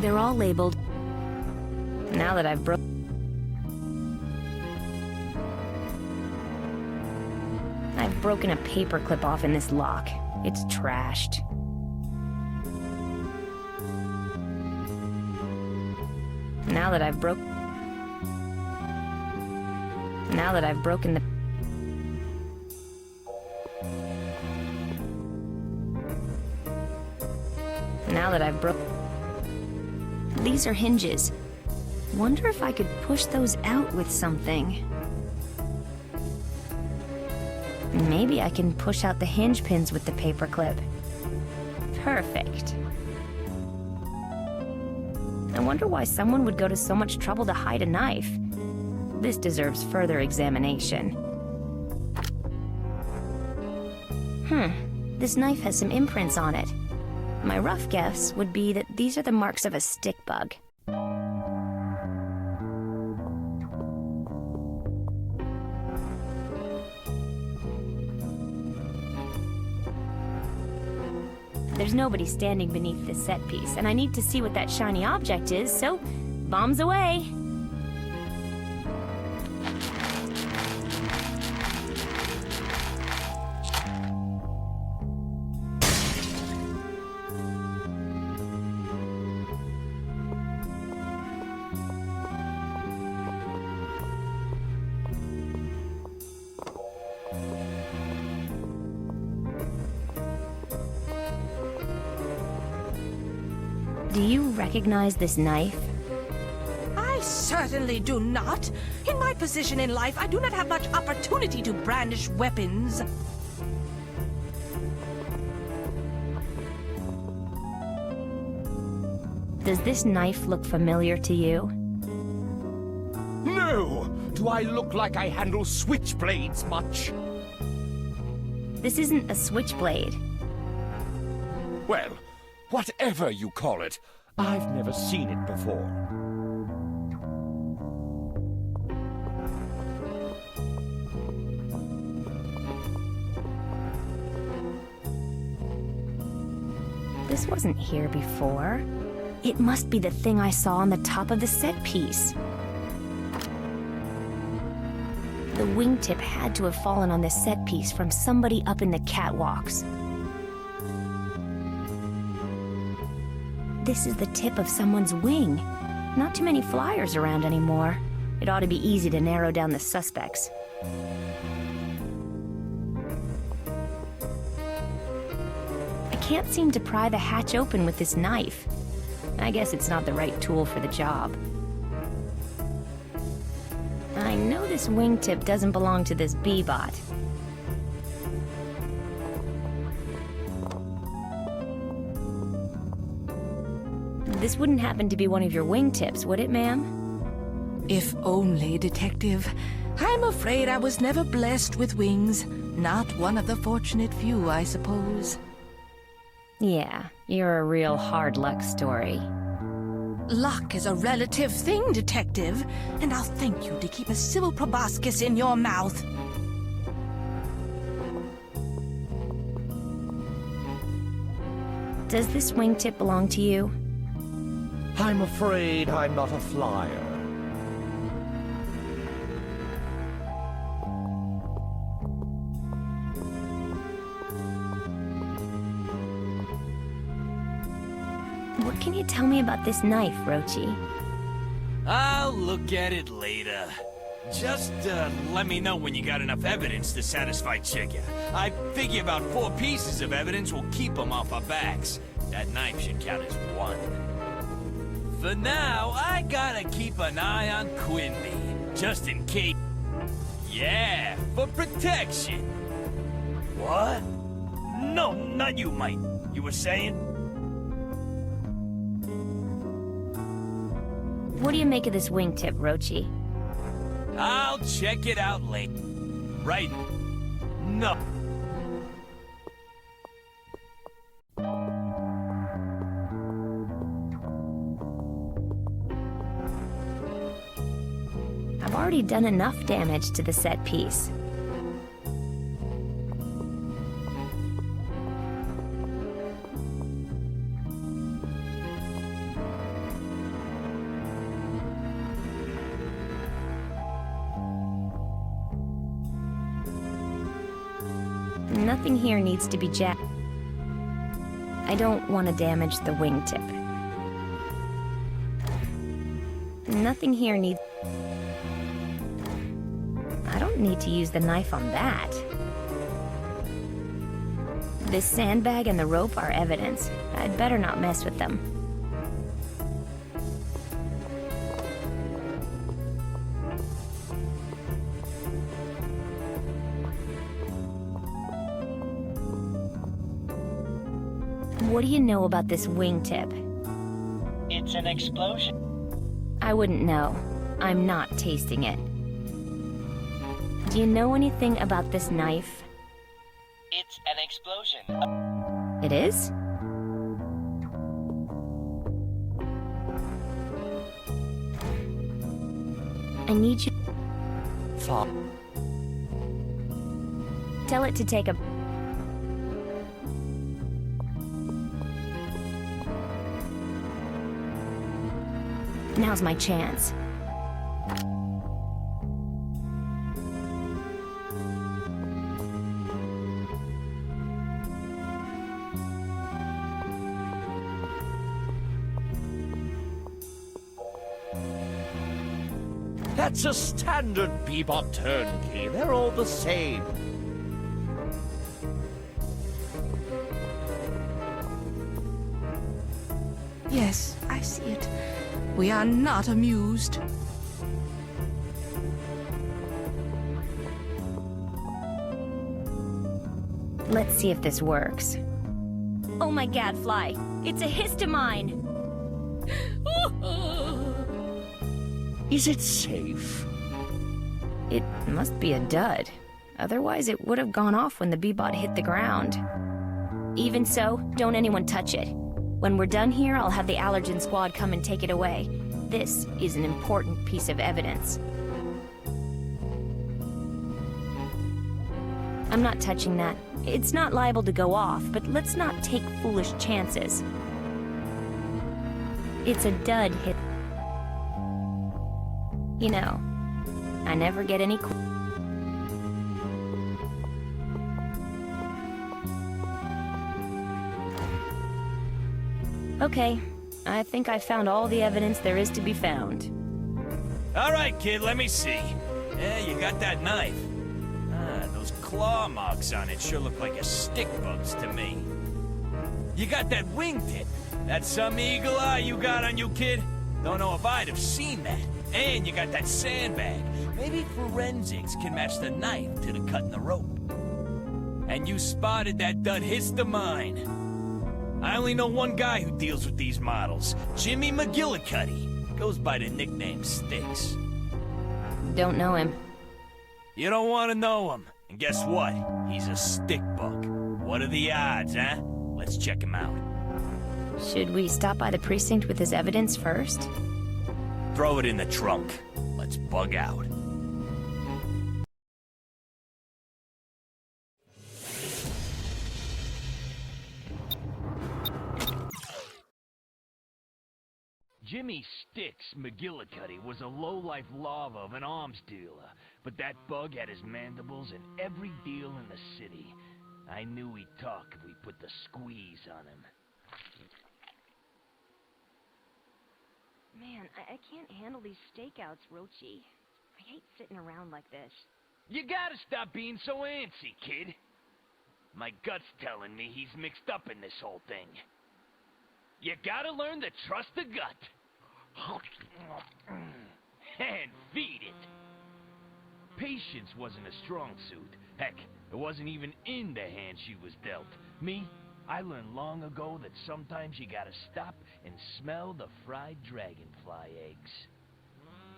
They're all labeled... Now that I've broken a paperclip off in this lock. It's trashed. Now that I've broken the... Now that I've These are hinges. Wonder if I could push those out with something. Maybe I can push out the hinge pins with the paperclip. Perfect. I wonder why someone would go to so much trouble to hide a knife. This deserves further examination. This knife has some imprints on it. My rough guess would be that these are the marks of a stick bug. There's nobody standing beneath this set piece, and I need to see what that shiny object is, so bombs away! Do you recognize this knife? I certainly do not. In my position in life, I do not have much opportunity to brandish weapons. Does this knife look familiar to you? No! Do I look like I handle switchblades much? This isn't a switchblade. Well, whatever you call it, I've never seen it before. This wasn't here before. It must be the thing I saw on the top of the set piece. The wingtip had to have fallen on this set piece from somebody up in the catwalks. This is the tip of someone's wing. Not too many flyers around anymore. It ought to be easy to narrow down the suspects. I can't seem to pry the hatch open with this knife. I guess it's not the right tool for the job. I know this wingtip doesn't belong to this bee-bot. This wouldn't happen to be one of your wingtips, would it, ma'am? If only, Detective. I'm afraid I was never blessed with wings. Not one of the fortunate few, I suppose. Yeah, you're a real hard luck story. Luck is a relative thing, Detective, and I'll thank you to keep a civil proboscis in your mouth. Does this wingtip belong to you? I'm afraid I'm not a flyer. What can you tell me about this knife, Rochi? I'll look at it later. Just, let me know when you got enough evidence to satisfy Chica. I figure about 4 pieces of evidence will keep them off our backs. That knife should count as 1. For now, I gotta keep an eye on Quinby, just in case. Yeah, for protection. What? No, not you, mate. You were saying? What do you make of this wingtip, Rochi? I'll check it out later. Right? No. I've already done enough damage to the set piece. Nothing here needs to be jacked. I don't want to damage the wingtip. Nothing here needs... I don't need to use the knife on that. This sandbag and the rope are evidence. I'd better not mess with them. What do you know about this wingtip? It's an explosion. I wouldn't know. I'm not tasting it. Do you know anything about this knife? It's an explosion. It is? I need you... Tell it to take a... Now's my chance. That's a standard bebop turnkey. They're all the same. Yes, I see it. We are not amused. Let's see if this works. Oh my gadfly! It's a Hista-Mine! Is it safe? It must be a dud. Otherwise, it would have gone off when the Bebot hit the ground. Even so, don't anyone touch it. When we're done here, I'll have the Allergen Squad come and take it away. This is an important piece of evidence. I'm not touching that. It's not liable to go off, but let's not take foolish chances. It's a dud hit. You know, I never get any... Okay, I think I found all the evidence there is to be found. All right, kid, let me see. Yeah, you got that knife. Ah, those claw marks on it sure look like a stick bug's to me. You got that wingtip. That's some eagle eye you got on you, kid. Don't know if I'd have seen that. And you got that sandbag. Maybe forensics can match the knife to the cut in the rope. And you spotted that dud Hista-Mine. I only know one guy who deals with these models. Jimmy McGillicuddy. Goes by the nickname Sticks. Don't know him. You don't want to know him. And guess what? He's a stick bug. What are the odds, huh? Let's check him out. Should we stop by the precinct with his evidence first? Throw it in the trunk. Let's bug out. Jimmy Sticks McGillicuddy was a low-life lava of an arms dealer, but that bug had his mandibles in every deal in the city. I knew he'd talk if we put the squeeze on him. Man, I can't handle these stakeouts, Rochi. I hate sitting around like this. You gotta stop being so antsy, kid. My gut's telling me he's mixed up in this whole thing. You gotta learn to trust the gut. And feed it. Patience wasn't a strong suit. Heck, it wasn't even in the hand she was dealt. Me, I learned long ago that sometimes you gotta stop and smell the fried dragonfly eggs.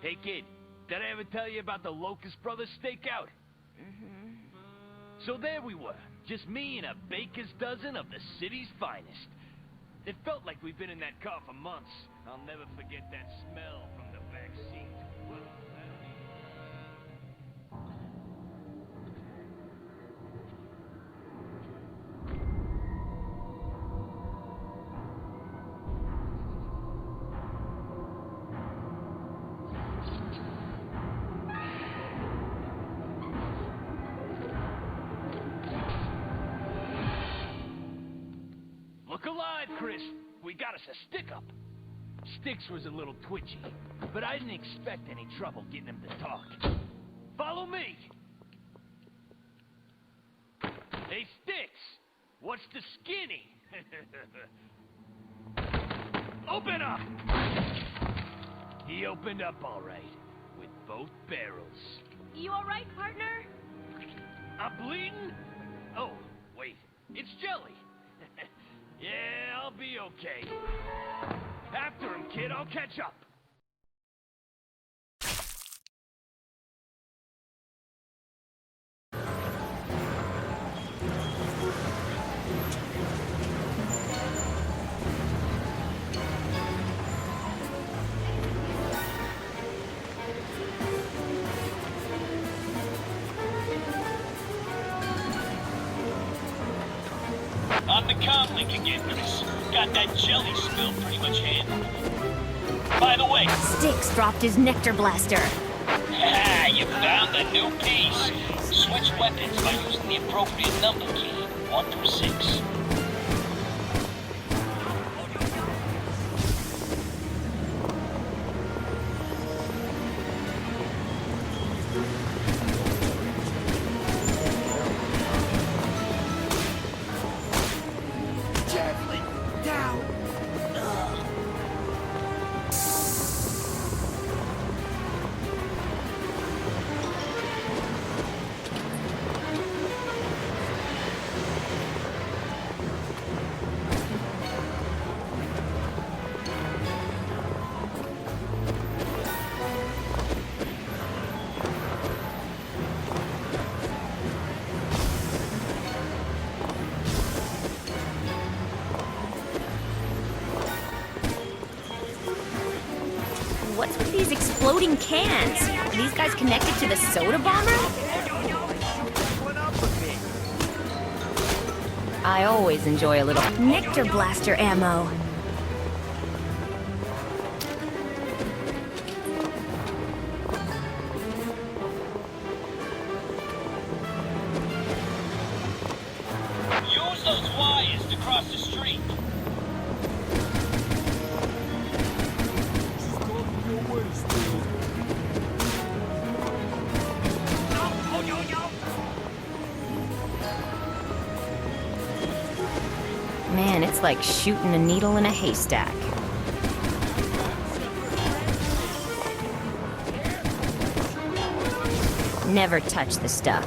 Hey kid, did I ever tell you about the Locust Brothers stakeout? Mm-hmm. So there we were, just me and a baker's dozen of the city's finest. It felt like we've been in that car for months. I'll never forget that smell from the back seat. Well, look alive, Chris. We got us a stick-up. Sticks was a little twitchy, but I didn't expect any trouble getting him to talk. Follow me! Hey, Sticks! What's the skinny? Open up! He opened up all right, with both barrels. You alright, partner? I'm bleeding? Oh, wait, it's jelly. Yeah, I'll be okay. After him, kid, I'll catch up. On the comm link again, Chris. Got that jelly spill pretty much handled. By the way... Sticks dropped his nectar blaster. Ah, you found a new piece. Switch weapons by using the appropriate number key, 1 through 6. What's with these exploding cans? Are these guys connected to the soda bomber? I always enjoy a little nectar blaster ammo. Use those wires to cross the street. Man, it's like shooting a needle in a haystack. Never touch the stuff.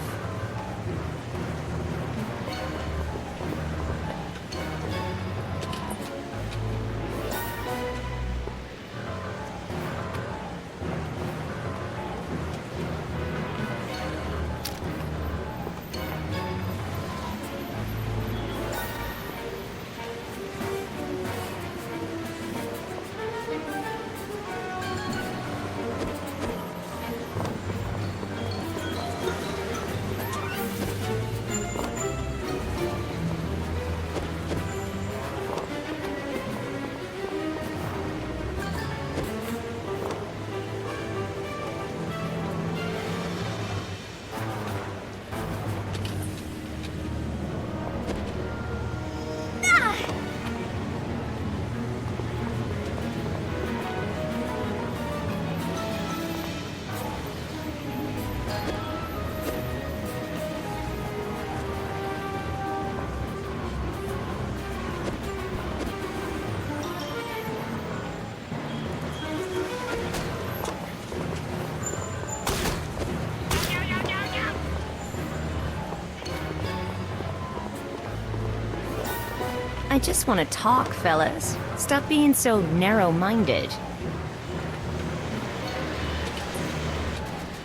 I just want to talk, fellas. Stop being so narrow-minded.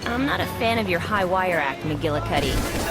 I'm not a fan of your high wire act, McGillicuddy.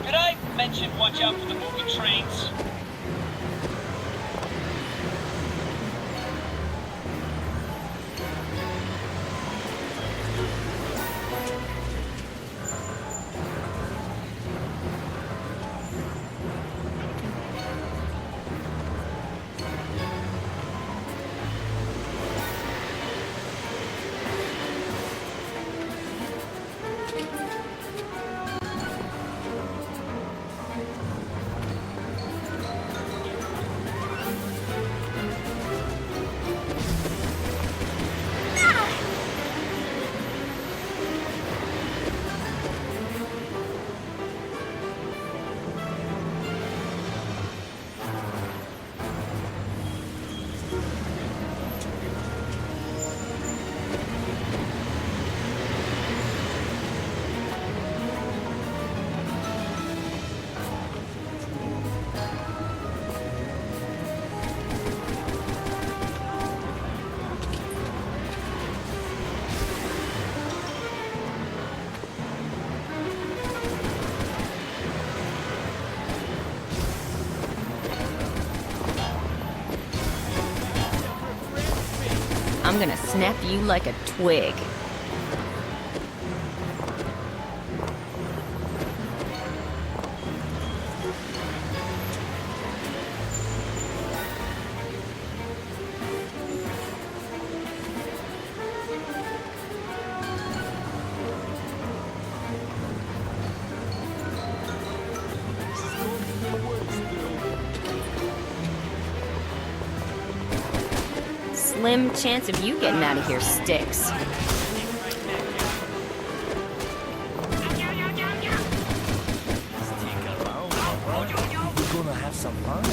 Did I mention watch out for the moving trains? I'm gonna snap you like a twig. Slim chance of you getting out of here, Sticks. We're gonna have some fun.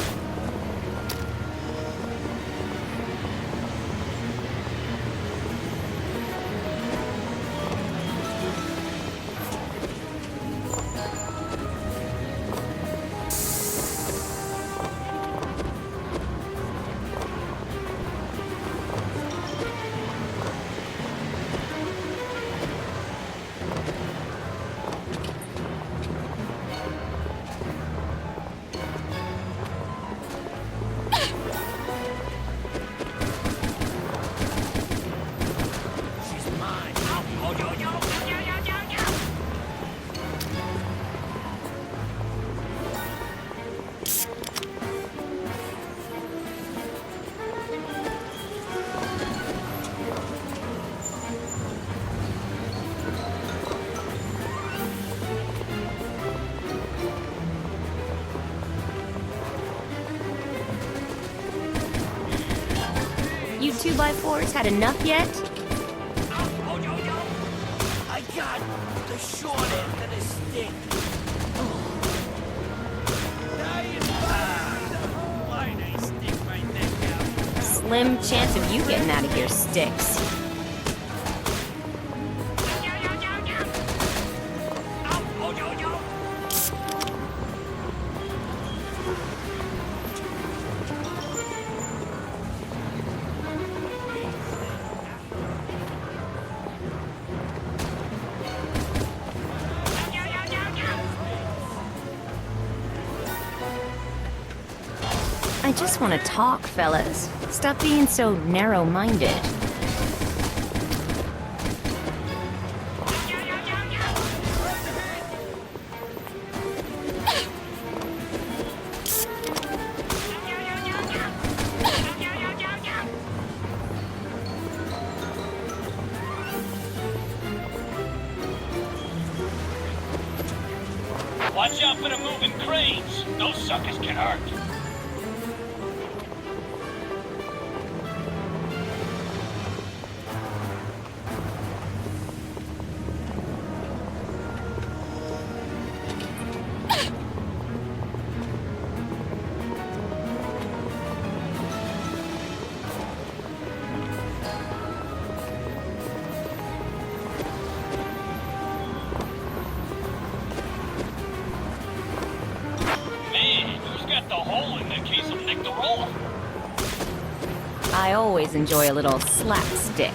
You 2x4s had enough yet? I got the short end of the stick. Why they stick my neck out? Slim chance of you getting out of here, Sticks. I just want to talk, fellas. Stop being so narrow-minded. Watch out for the moving cranes. Those suckers can hurt. I always enjoy a little slapstick.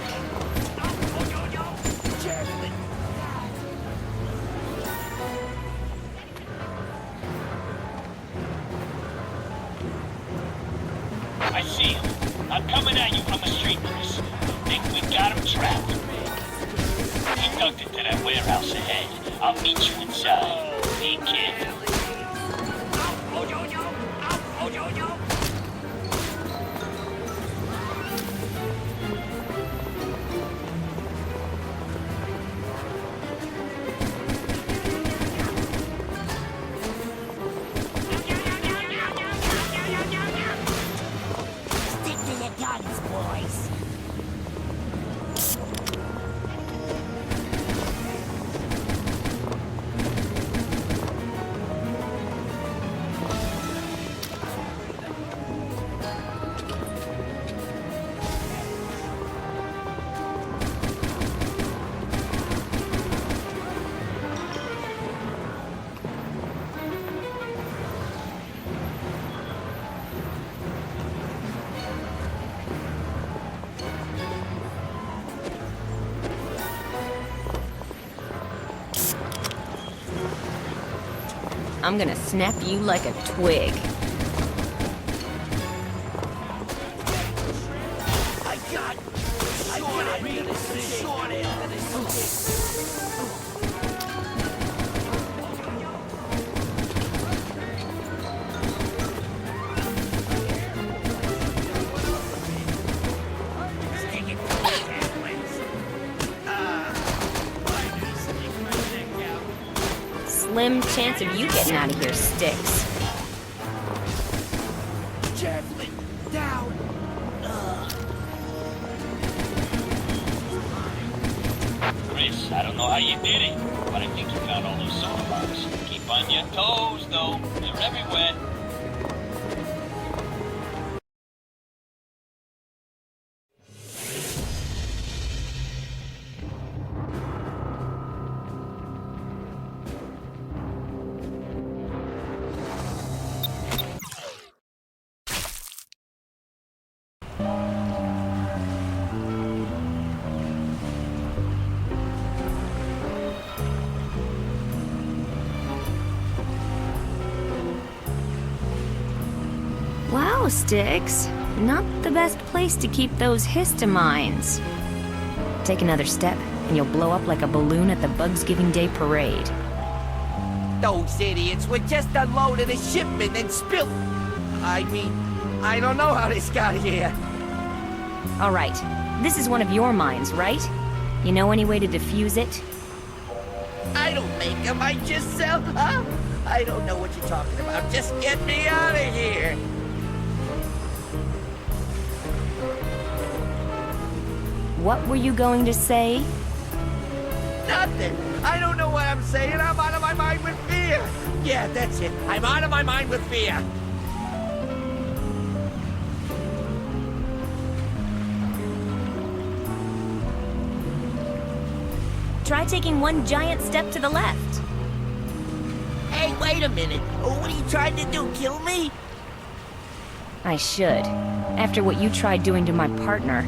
I see him. I'm coming at you from the street, Chris. Think we got him trapped. He ducked into that warehouse ahead. I'll meet you inside. Be careful. I'm gonna snap you like a twig. I got short end of this Slim chance of you getting out of here, Sticks. Javelin down. Chris, I don't know how you did it, but I think you found all those soda bombs. Keep on your toes, though. They're everywhere. Wow, Sticks. Not the best place to keep those Hista-Mines. Take another step, and you'll blow up like a balloon at the Bugsgiving Day parade. Those idiots would just unloaded a shipment and spilled. I mean, I don't know how this got here. All right, this is one of your mines, right? You know any way to defuse it? I don't make them, I just sell, huh? I don't know what you're talking about. Just get me out of here. What were you going to say? Nothing. I don't know what I'm saying. I'm out of my mind with fear. Yeah, that's it. I'm out of my mind with fear. Try taking one giant step to the left. Hey, wait a minute. What are you trying to do, kill me? I should. After what you tried doing to my partner.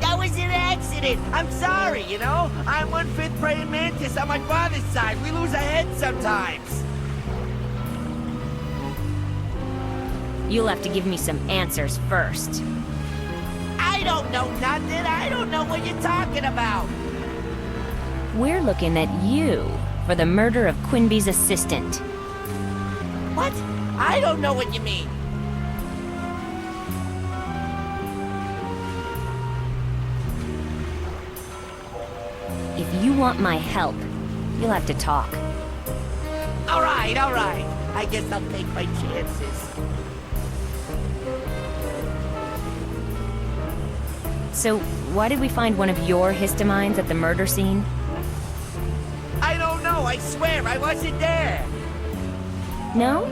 That was an accident. I'm sorry, you know? I'm 1/5 praying mantis on my father's side. We lose our heads sometimes. You'll have to give me some answers first. I don't know nothing. I don't know what you're talking about. We're looking at you for the murder of Quinby's assistant. What? I don't know what you mean. If you want my help, you'll have to talk. All right. I guess I'll take my chances. So, why did we find one of your histamines at the murder scene? I don't know, I swear, I wasn't there. No?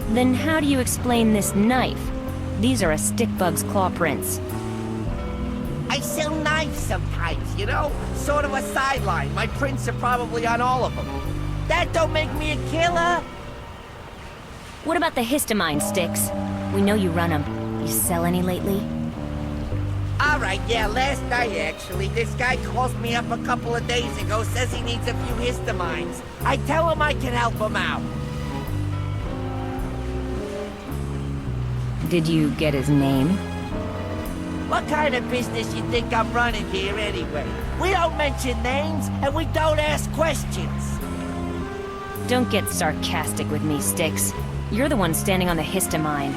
Then how do you explain this knife? These are a stickbug's claw prints. I sell knives sometimes, you know? Sort of a sideline. My prints are probably on all of them. That don't make me a killer. What about the histamine sticks? We know you run them. You sell any lately? All right, yeah, last night, actually, this guy calls me up a couple of days ago, says he needs a few histamines. I tell him I can help him out. Did you get his name? What kind of business you think I'm running here, anyway? We don't mention names, and we don't ask questions. Don't get sarcastic with me, Sticks. You're the one standing on the histamine.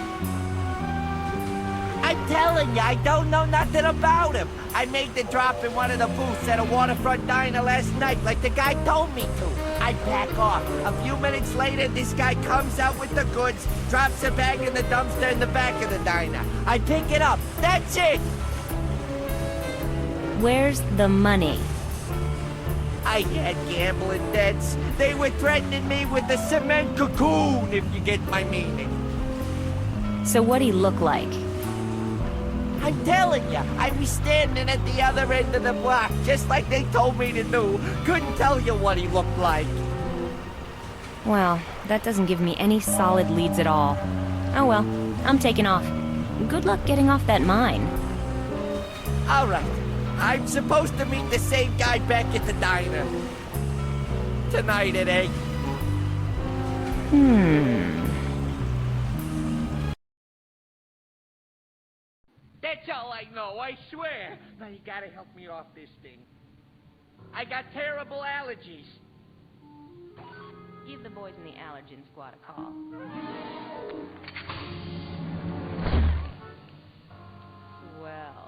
I'm telling you, I don't know nothing about him. I made the drop in one of the booths at a waterfront diner last night, like the guy told me to. I back off. A few minutes later, this guy comes out with the goods, drops a bag in the dumpster in the back of the diner. I pick it up. That's it! Where's the money? I had gambling debts. They were threatening me with a cement cocoon, if you get my meaning. So what'd he look like? I'm telling you, I was standing at the other end of the block, just like they told me to do. Couldn't tell you what he looked like. Well, that doesn't give me any solid leads at all. Oh well, I'm taking off. Good luck getting off that mine. All right. I'm supposed to meet the same guy back at the diner. Tonight at 8. That's all I know, I swear. Now you gotta help me off this thing. I got terrible allergies. Give the boys in the allergen squad a call. Well...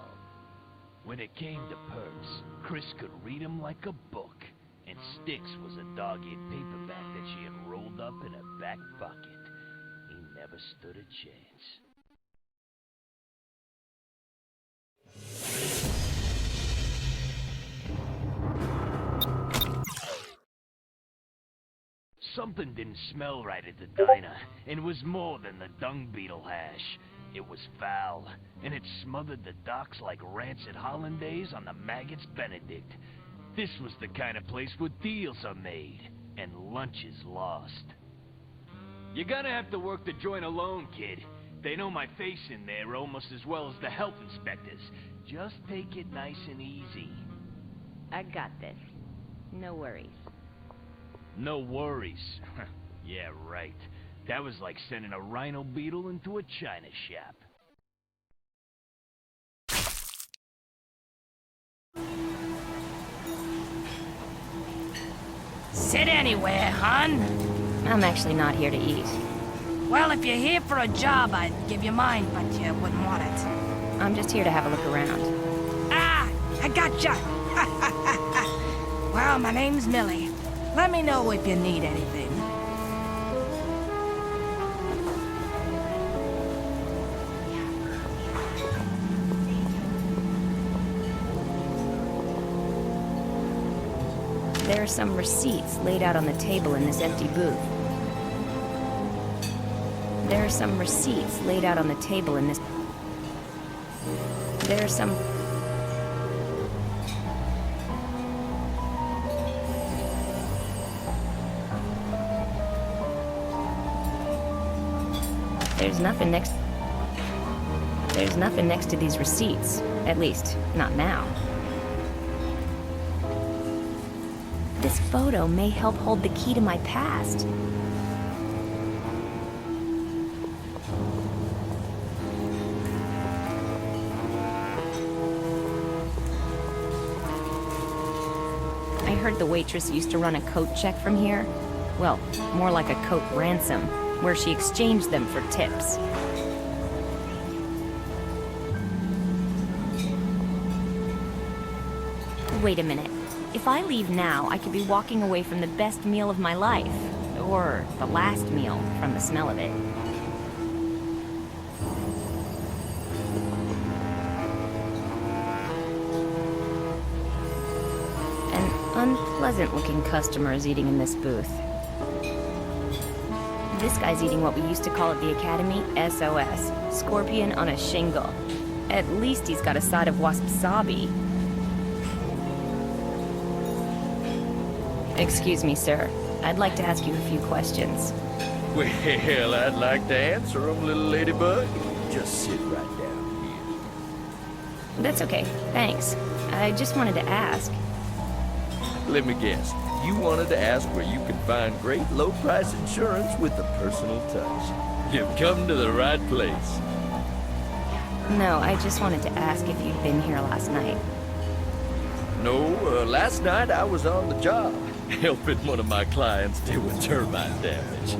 When it came to perks, Chris could read 'em like a book, and Styx was a dog-eared paperback that she had rolled up in her back pocket. He never stood a chance. Something didn't smell right at the diner, and it was more than the dung beetle hash. It was foul, and it smothered the docks like rancid hollandaise on the maggots Benedict. This was the kind of place where deals are made, and lunches lost. You're gonna have to work the joint alone, kid. They know my face in there almost as well as the health inspectors. Just take it nice and easy. I got this. No worries. No worries. Yeah, right. That was like sending a rhino beetle into a china shop. Sit anywhere, hon. I'm actually not here to eat. Well, if you're here for a job, I'd give you mine, but you wouldn't want it. I'm just here to have a look around. Ah! I gotcha! Well, my name's Millie. Let me know if you need anything. There are some receipts laid out on the table in this empty booth. There are some receipts laid out on the table in this... There are some... There's nothing next... There's nothing next to these receipts. At least, not now. This photo may help hold the key to my past. I heard the waitress used to run a coat check from here. Well, more like a coat ransom, where she exchanged them for tips. Wait a minute. If I leave now, I could be walking away from the best meal of my life. Or the last meal, from the smell of it. An unpleasant-looking customer is eating in this booth. This guy's eating what we used to call at the Academy SOS, scorpion on a shingle. At least he's got a side of wasabi. Excuse me, sir. I'd like to ask you a few questions. Well, I'd like to answer them, little ladybug. Just sit right down here. That's okay, thanks. I just wanted to ask. Let me guess. You wanted to ask where you can find great low-price insurance with a personal touch. You've come to the right place. No, I just wanted to ask if you'd been here last night. No, last night I was on the job, helping one of my clients deal with termite damage.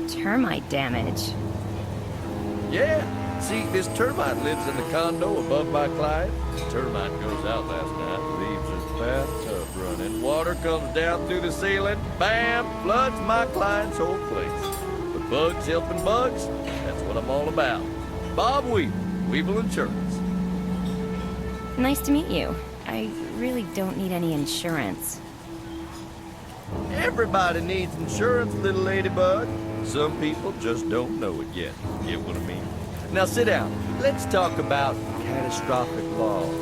Termite damage? Yeah, see, this termite lives in the condo above my client. Termite goes out last night, leaves his bathtub running. Water comes down through the ceiling, bam, floods my client's whole place. But bugs helping bugs, that's what I'm all about. Bob Weevil, Weevil Insurance. Nice to meet you. I really don't need any insurance. Everybody needs insurance, little ladybug. Some people just don't know it yet. Get what I mean? Now sit down. Let's talk about catastrophic loss.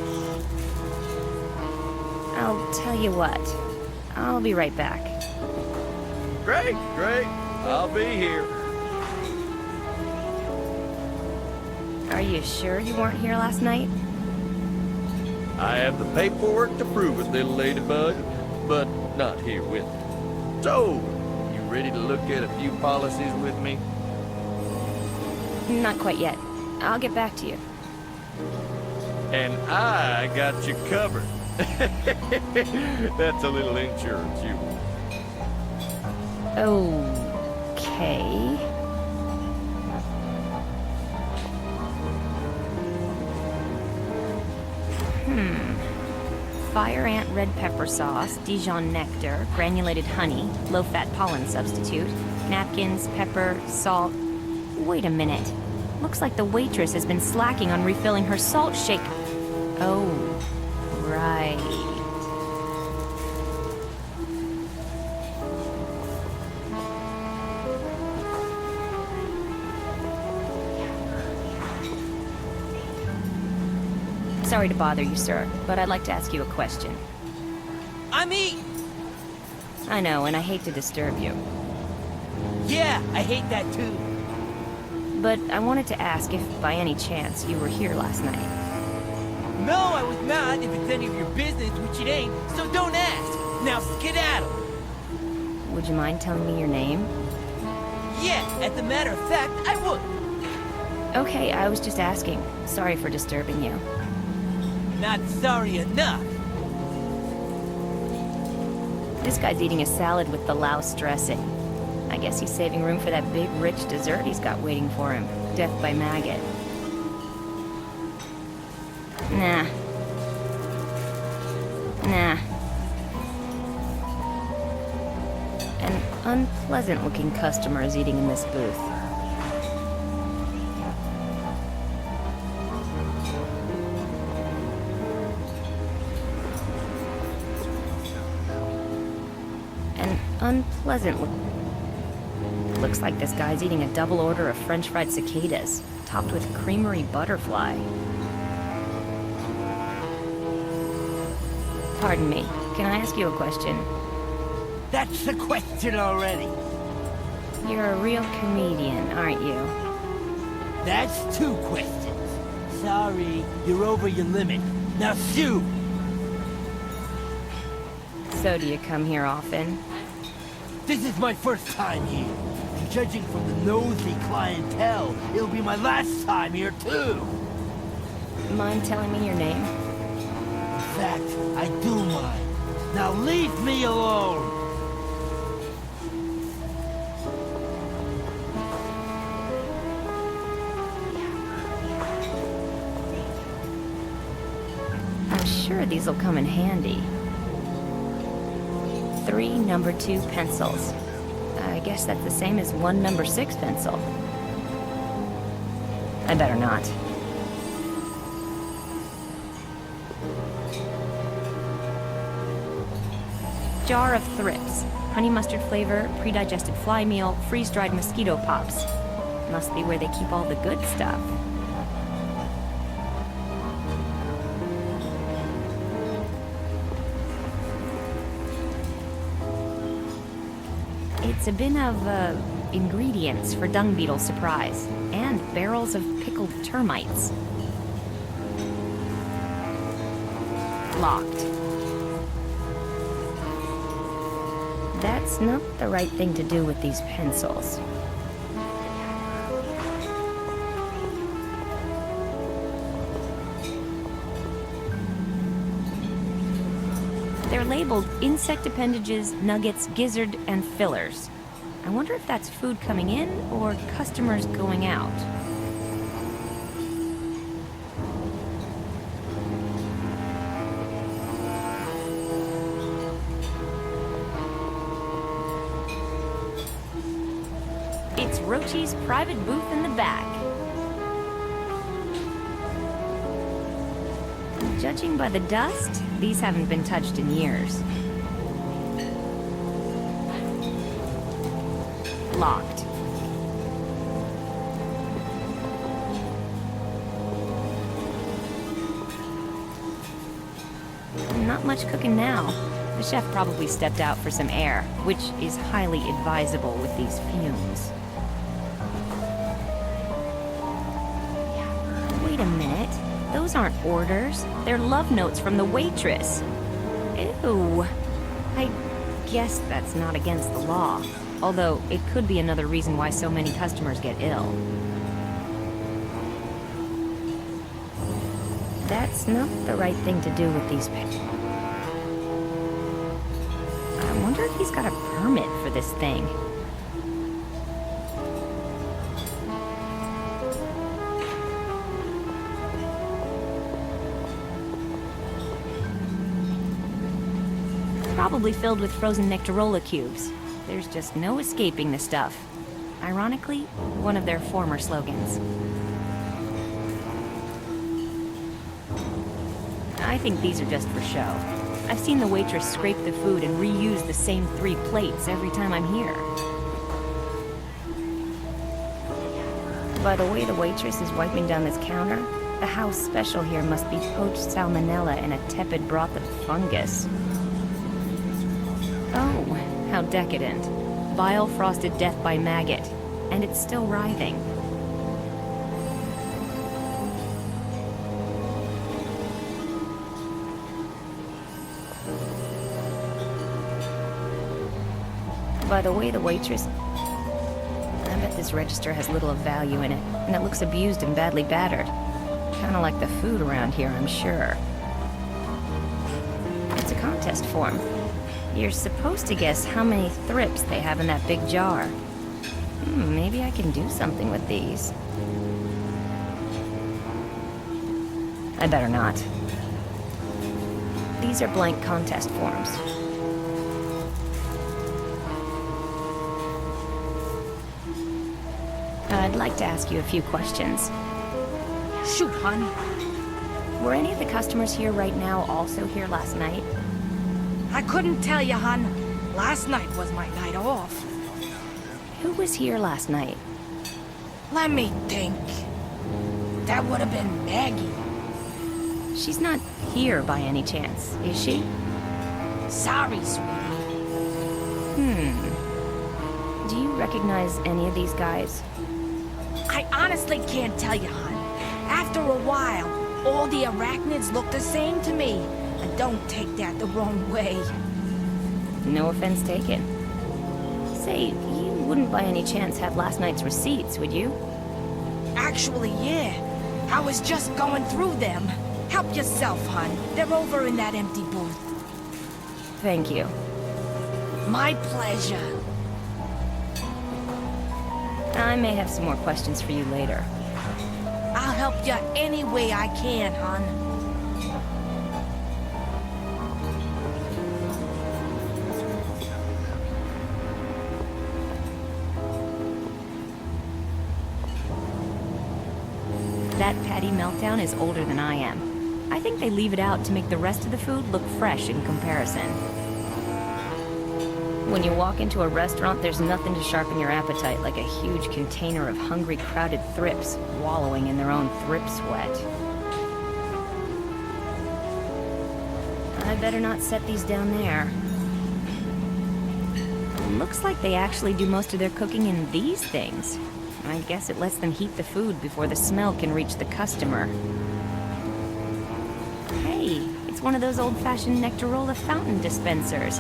I'll tell you what. I'll be right back. Great, great. I'll be here. Are you sure you weren't here last night? I have the paperwork to prove it, little ladybug, but not here with me. So, you ready to look at a few policies with me? Not quite yet. I'll get back to you. And I got you covered. That's a little insurance, you. Okay. Fire ant red pepper sauce, Dijon nectar, granulated honey, low-fat pollen substitute, napkins, pepper, salt. Wait a minute. Looks like the waitress has been slacking on refilling her salt shake. Oh, right. Sorry to bother you, sir, but I'd like to ask you a question. I'm eating! I know, and I hate to disturb you. Yeah, I hate that too. But I wanted to ask if, by any chance, you were here last night. No, I was not, if it's any of your business, which it ain't, so don't ask. Now skedaddle. Would you mind telling me your name? Yeah, as a matter of fact, I would. Okay, I was just asking. Sorry for disturbing you. Not sorry enough. This guy's eating a salad with the louse dressing. I guess he's saving room for that big, rich dessert he's got waiting for him. Death by maggot. Nah. Nah. An unpleasant-looking customer is eating in this booth. Unpleasant. Looks like this guy's eating a double order of French fried cicadas, topped with creamery butterfly. Pardon me, can I ask you a question? That's the question already. You're a real comedian, aren't you? That's 2 questions. Sorry, you're over your limit. Now shoot! So do you come here often? This is my first time here. And judging from the nosy clientele, it'll be my last time here too. Mind telling me your name? In fact, I do mind. Now leave me alone! I'm sure these'll come in handy. 3 3 number 2 pencils. I guess that's the same as 1 number 6 pencil. I better not. Jar of thrips. Honey mustard flavor, pre-digested fly meal, freeze-dried mosquito pops. Must be where they keep all the good stuff. It's a bin of, ingredients for dung beetle surprise, and barrels of pickled termites. Locked. That's not the right thing to do with these pencils. They're labeled insect appendages, nuggets, gizzard, and fillers. I wonder if that's food coming in or customers going out. It's Rochi's private booth in the back. Judging by the dust, these haven't been touched in years. Locked. Not much cooking now. The chef probably stepped out for some air, which is highly advisable with these fumes. Wait a minute. Those aren't orders. They're love notes from the waitress. Ew. I guess that's not against the law. Although, it could be another reason why so many customers get ill. That's not the right thing to do with these pictures. I wonder if he's got a permit for this thing. Probably filled with frozen Nectarola cubes. There's just no escaping the stuff. Ironically, one of their former slogans. I think these are just for show. I've seen the waitress scrape the food and reuse the same 3 plates every time I'm here. By the way the waitress is wiping down this counter, the house special here must be poached salmonella in a tepid broth of fungus. Oh, how decadent. Vile frosted death by maggot. And it's still writhing. By the way the waitress... I bet this register has little of value in it, and it looks abused and badly battered. Kinda like the food around here, I'm sure. It's a contest form. You're supposed to guess how many thrips they have in that big jar. Maybe I can do something with these. I better not. These are blank contest forms. I'd like to ask you a few questions. Shoot, hon. Were any of the customers here right now also here last night? I couldn't tell you, hon. Last night was my night off. Who was here last night? Let me think. That would have been Maggie. She's not here by any chance, is she? Sorry, sweetie. Do you recognize any of these guys? I honestly can't tell you, hon. After a while, all the arachnids look the same to me. And don't take that the wrong way. No offense taken. Say, you wouldn't by any chance have last night's receipts, would you? Actually, yeah. I was just going through them. Help yourself, hon. They're over in that empty booth. Thank you. My pleasure. I may have some more questions for you later. I'll help you any way I can, hon. That patty meltdown is older than I am. I think they leave it out to make the rest of the food look fresh in comparison. When you walk into a restaurant, there's nothing to sharpen your appetite like a huge container of hungry, crowded thrips wallowing in their own thrip sweat. I better not set these down there. Looks like they actually do most of their cooking in these things. I guess it lets them heat the food before the smell can reach the customer. Hey, it's one of those old-fashioned Nectarola fountain dispensers.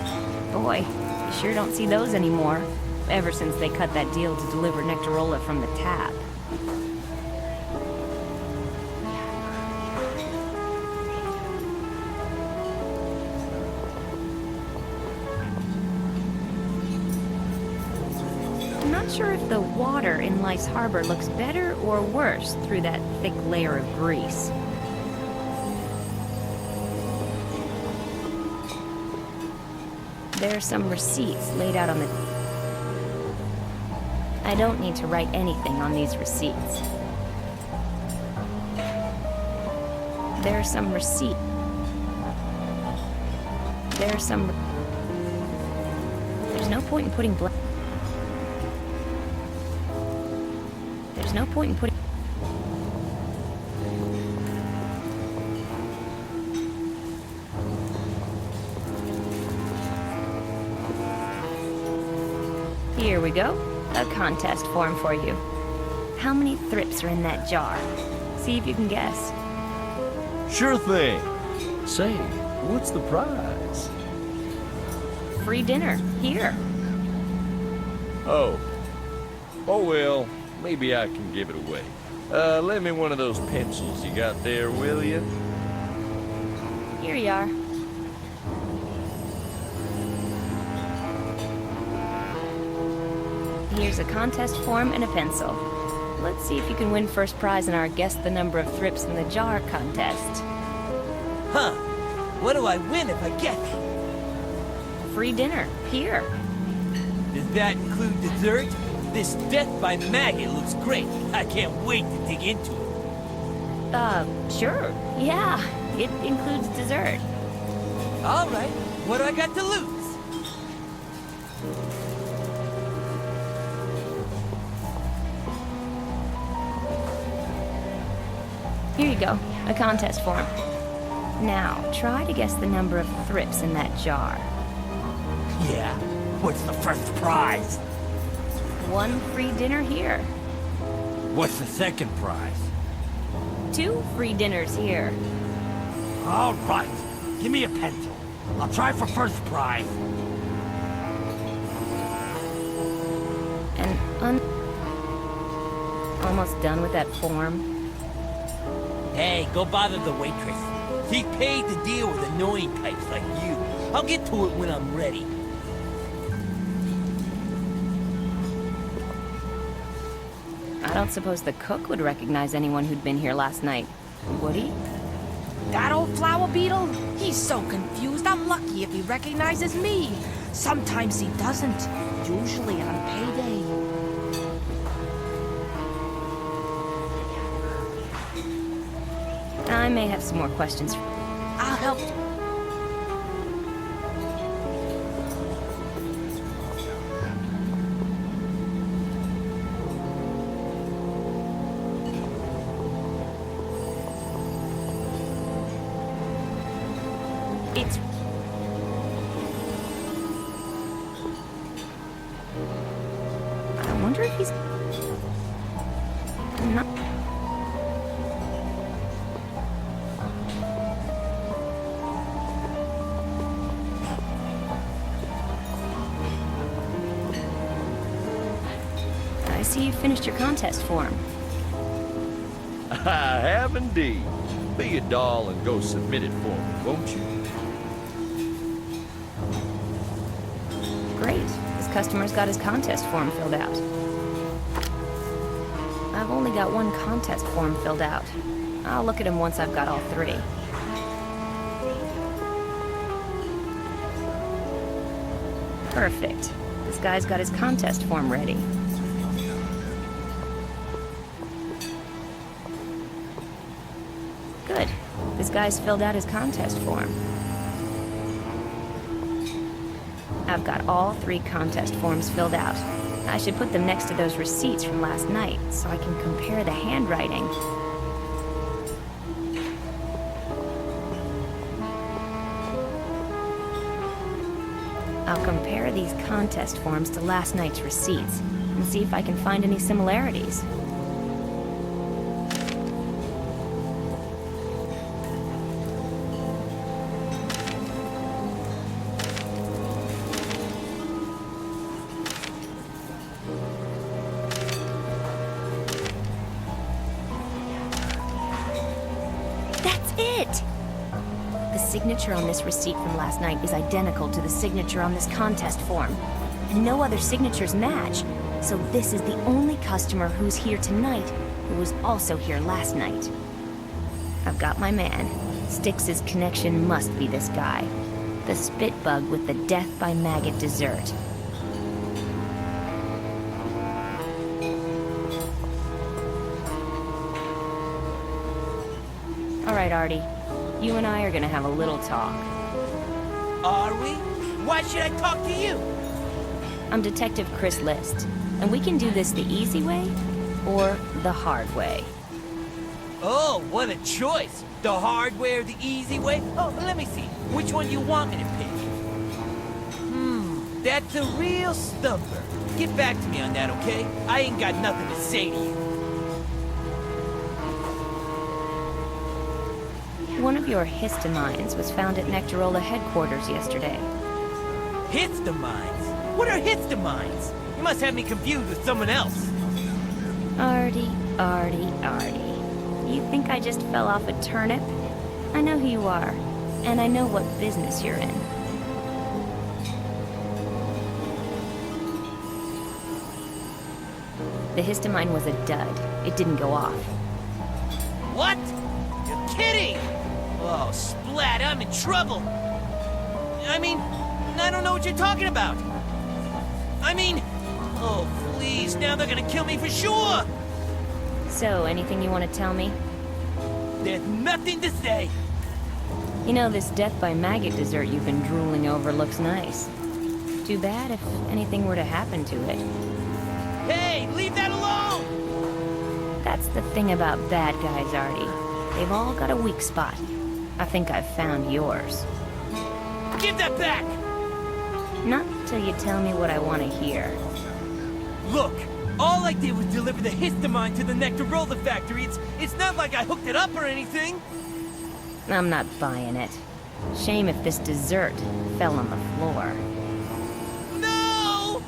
Boy, you sure don't see those anymore, ever since they cut that deal to deliver Nectarola from the tap. I'm not sure if the water in Lice Harbor looks better or worse through that thick layer of grease. There are some receipts laid out on the... I don't need to write anything on these receipts. There are some receipts. There are some... There's no point in putting There's no point in putting... Here we go. A contest form for you. How many thrips are in that jar? See if you can guess. Sure thing. Say, what's the prize? Free dinner. Here. Oh. Oh, well, maybe I can give it away. Lend me one of those pencils you got there, will you? Here you are. Here's a contest form and a pencil. Let's see if you can win first prize in our Guess the Number of Thrips in the Jar contest. Huh. What do I win if I get it? Free dinner. Here. Does that include dessert? This death by maggot looks great. I can't wait to dig into it. Sure. Yeah, it includes dessert. All right. What do I got to lose? Here you go, a contest form. Now, try to guess the number of thrips in that jar. Yeah. What's the first prize? One free dinner here. What's the second prize? 2 free dinners here. All right. Give me a pencil. I'll try for first prize. And almost done with that form. Hey, go bother the waitress. She's paid to deal with annoying types like you. I'll get to it when I'm ready. I don't suppose the cook would recognize anyone who'd been here last night, would he? That old flower beetle? He's so confused. I'm lucky if he recognizes me. Sometimes he doesn't. Usually on payday. I may have some more questions. I'll help. It's... I wonder if he's... not... I see you finished your contest form. I have indeed. Be a doll and go submit it for me, won't you? Great. This customer's got his contest form filled out. I've only got 1 contest form filled out. I'll look at him once I've got all 3. Perfect. This guy's got his contest form ready. those guys filled out his contest form. I've got all 3 contest forms filled out. I should put them next to those receipts from last night, so I can compare the handwriting. I'll compare these contest forms to last night's receipts, and see if I can find any similarities. That's it! The signature on this receipt from last night is identical to the signature on this contest form. And no other signatures match, so this is the only customer who's here tonight who was also here last night. I've got my man. Styx's connection must be this guy. The spit bug with the death by maggot dessert. All right, Artie. You and I are gonna have a little talk. Are we? Why should I talk to you? I'm Detective Chris List, and we can do this the easy way or the hard way. Oh, what a choice! The hard way or the easy way? Oh, let me see. Which one you want me to pick? That's a real stumper. Get back to me on that, okay? I ain't got nothing to say to you. One of your Hista-Mines was found at Nectarola headquarters yesterday. Hista-Mines? What are Hista-Mines? You must have me confused with someone else. Artie. You think I just fell off a turnip? I know who you are, and I know what business you're in. The Hista-Mine was a dud. It didn't go off. What? You're kidding! Oh, splat, I'm in trouble! I mean, I don't know what you're talking about! Oh, please, now they're gonna kill me for sure! So, anything you want to tell me? There's nothing to say! You know, this death by maggot dessert you've been drooling over looks nice. Too bad if anything were to happen to it. Hey, leave that alone! That's the thing about bad guys, Artie. They've all got a weak spot. I think I've found yours. Give that back! Not till you tell me what I want to hear. Look, all I did was deliver the Hista-Mine to the Nectarola factory. It's not like I hooked it up or anything. I'm not buying it. Shame if this dessert fell on the floor. No!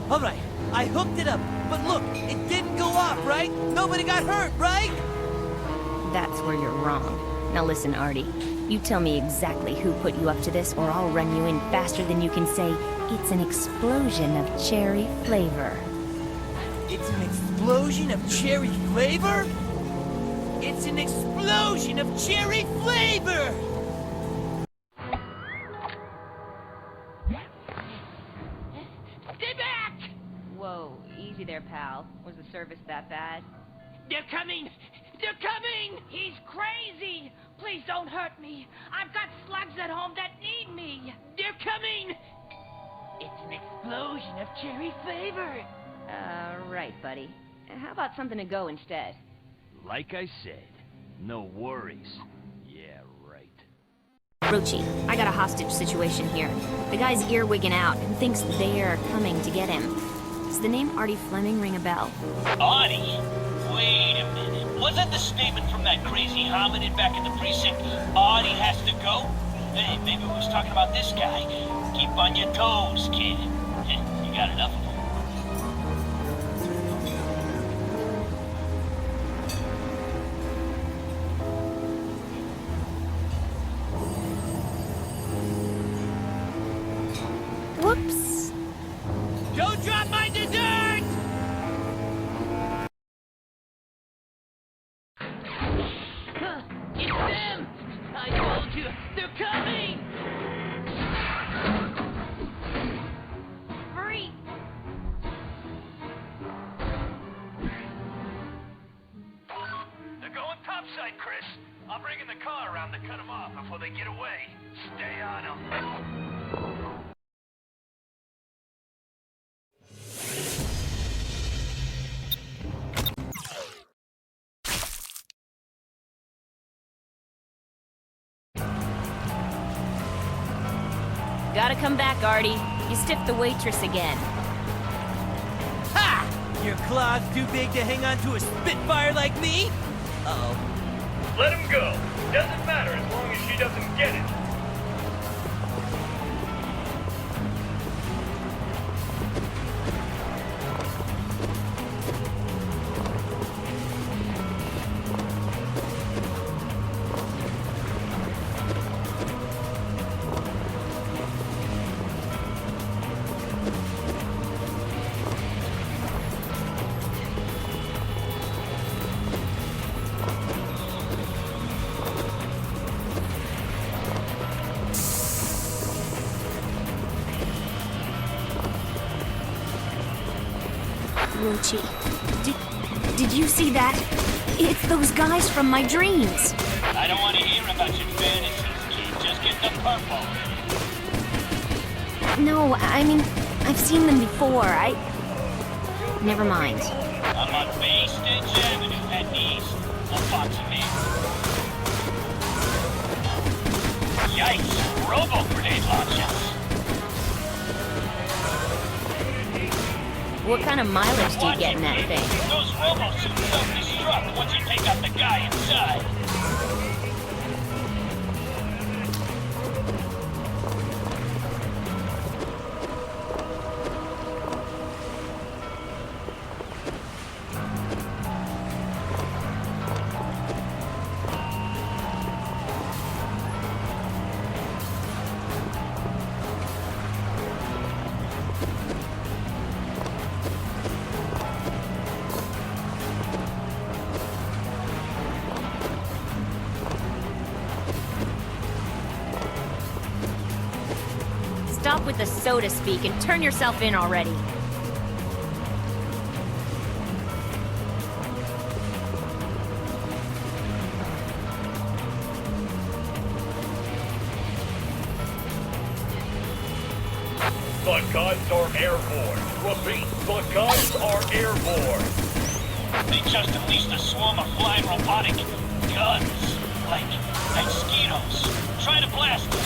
All right, I hooked it up, but look, it didn't go off, right? Nobody got hurt, right? That's where you're wrong. Now listen, Artie. You tell me exactly who put you up to this, or I'll run you in faster than you can say, it's an explosion of cherry flavor. It's an explosion of cherry flavor? It's an explosion of cherry flavor! Stay back! Whoa, easy there, pal. Was the service that bad? They're coming! They're coming! He's crazy! Please don't hurt me. I've got slugs at home that need me. They're coming! It's an explosion of cherry flavor. Right, buddy. How about something to go instead? Like I said, no worries. Yeah, right. Rochi, I got a hostage situation here. The guy's earwigging out and thinks they're coming to get him. Does the name Artie Fleming ring a bell? Artie? Wait a minute. Wasn't the statement from that crazy hominid back in the precinct, Artie has to go? Hey, maybe we was talking about this guy. Keep on your toes, kid. You got enough of them. Whoops. Don't drop my dessert! It's them! I told you, they're coming! Hurry! They're going topside, Chris. I'm bringing the car around to cut them off before they get away. Stay on them. Gotta come back, Artie. You stiffed the waitress again. Ha! Your claw's too big to hang on to a Spitfire like me? Uh-oh. Let him go. Doesn't matter as long as she doesn't get it. Rochi, did you see that? It's those guys from my dreams. I don't want to hear about your fantasies, kid. Just get the purple. No, I mean, I've seen them before. Never mind. I'm on Bay Stitch Avenue at east. I'll box him in. Yikes! Robo-grenade launchers. What kind of mileage do you get in that thing? Those robo-suits self-destruct once you take out the guy inside. Stop with the soda speak and turn yourself in already. The guns are airborne. Repeat, the guns are airborne. They just unleashed a swarm of flying robotic guns. Like mosquitoes. Try to blast them.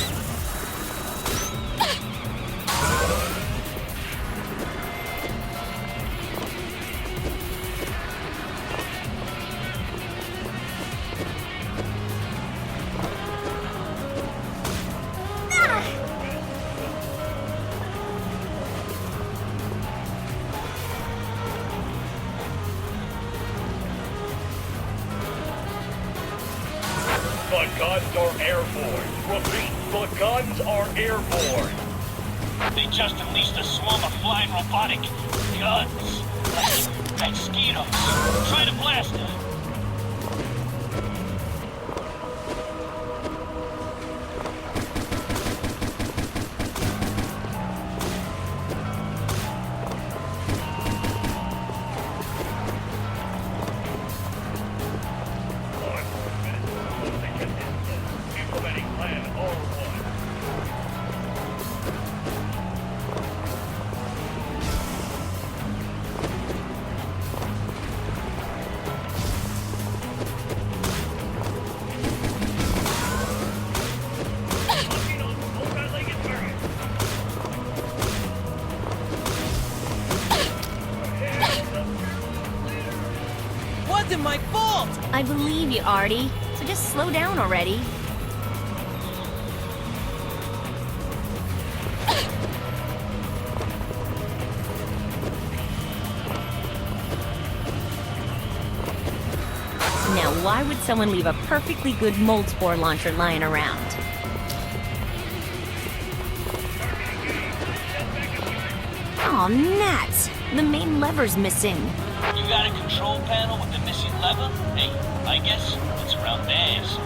The guns are airborne. Repeat, the guns are airborne. They just unleashed a swarm of flying robotic guns. Like mosquitoes. Try to blast them. Wasn't my fault! I believe you, Artie. So just slow down already. Now, why would someone leave a perfectly good mold spore launcher lying around? Aw, Nat! The main lever's missing. You got a control panel with the missing lever? Hey, I guess it's around there somewhere.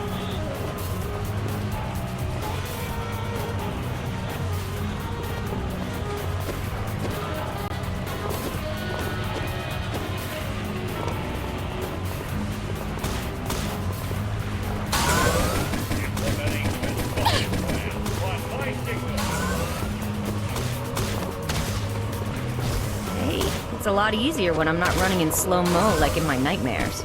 It's a lot easier when I'm not running in slow-mo like in my nightmares.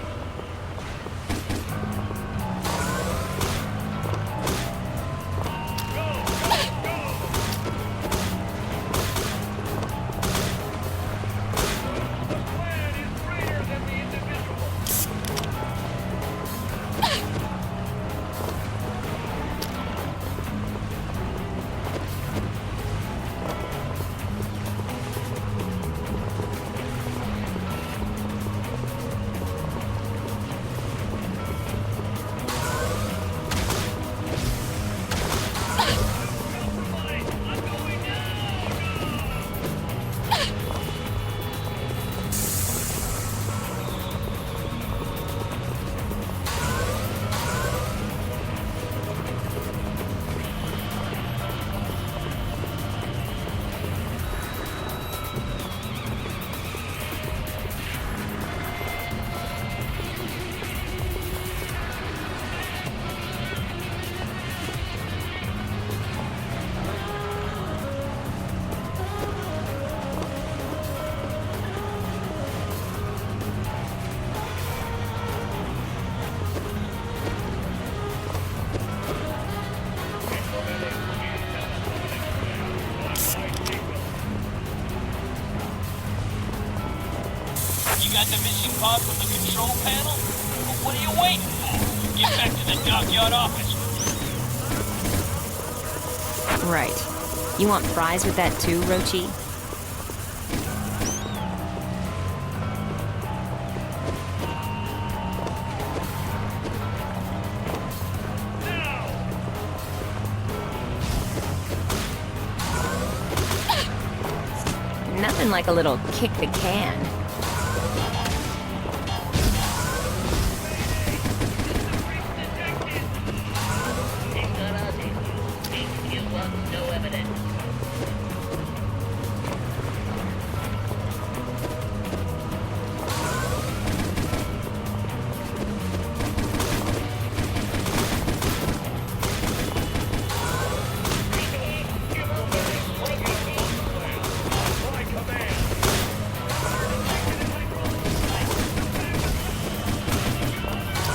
You got the missing part from the control panel? Well, what are you waiting for? Get back to the dockyard office. Right. You want fries with that too, Rochi? Nothing like a little kick the can.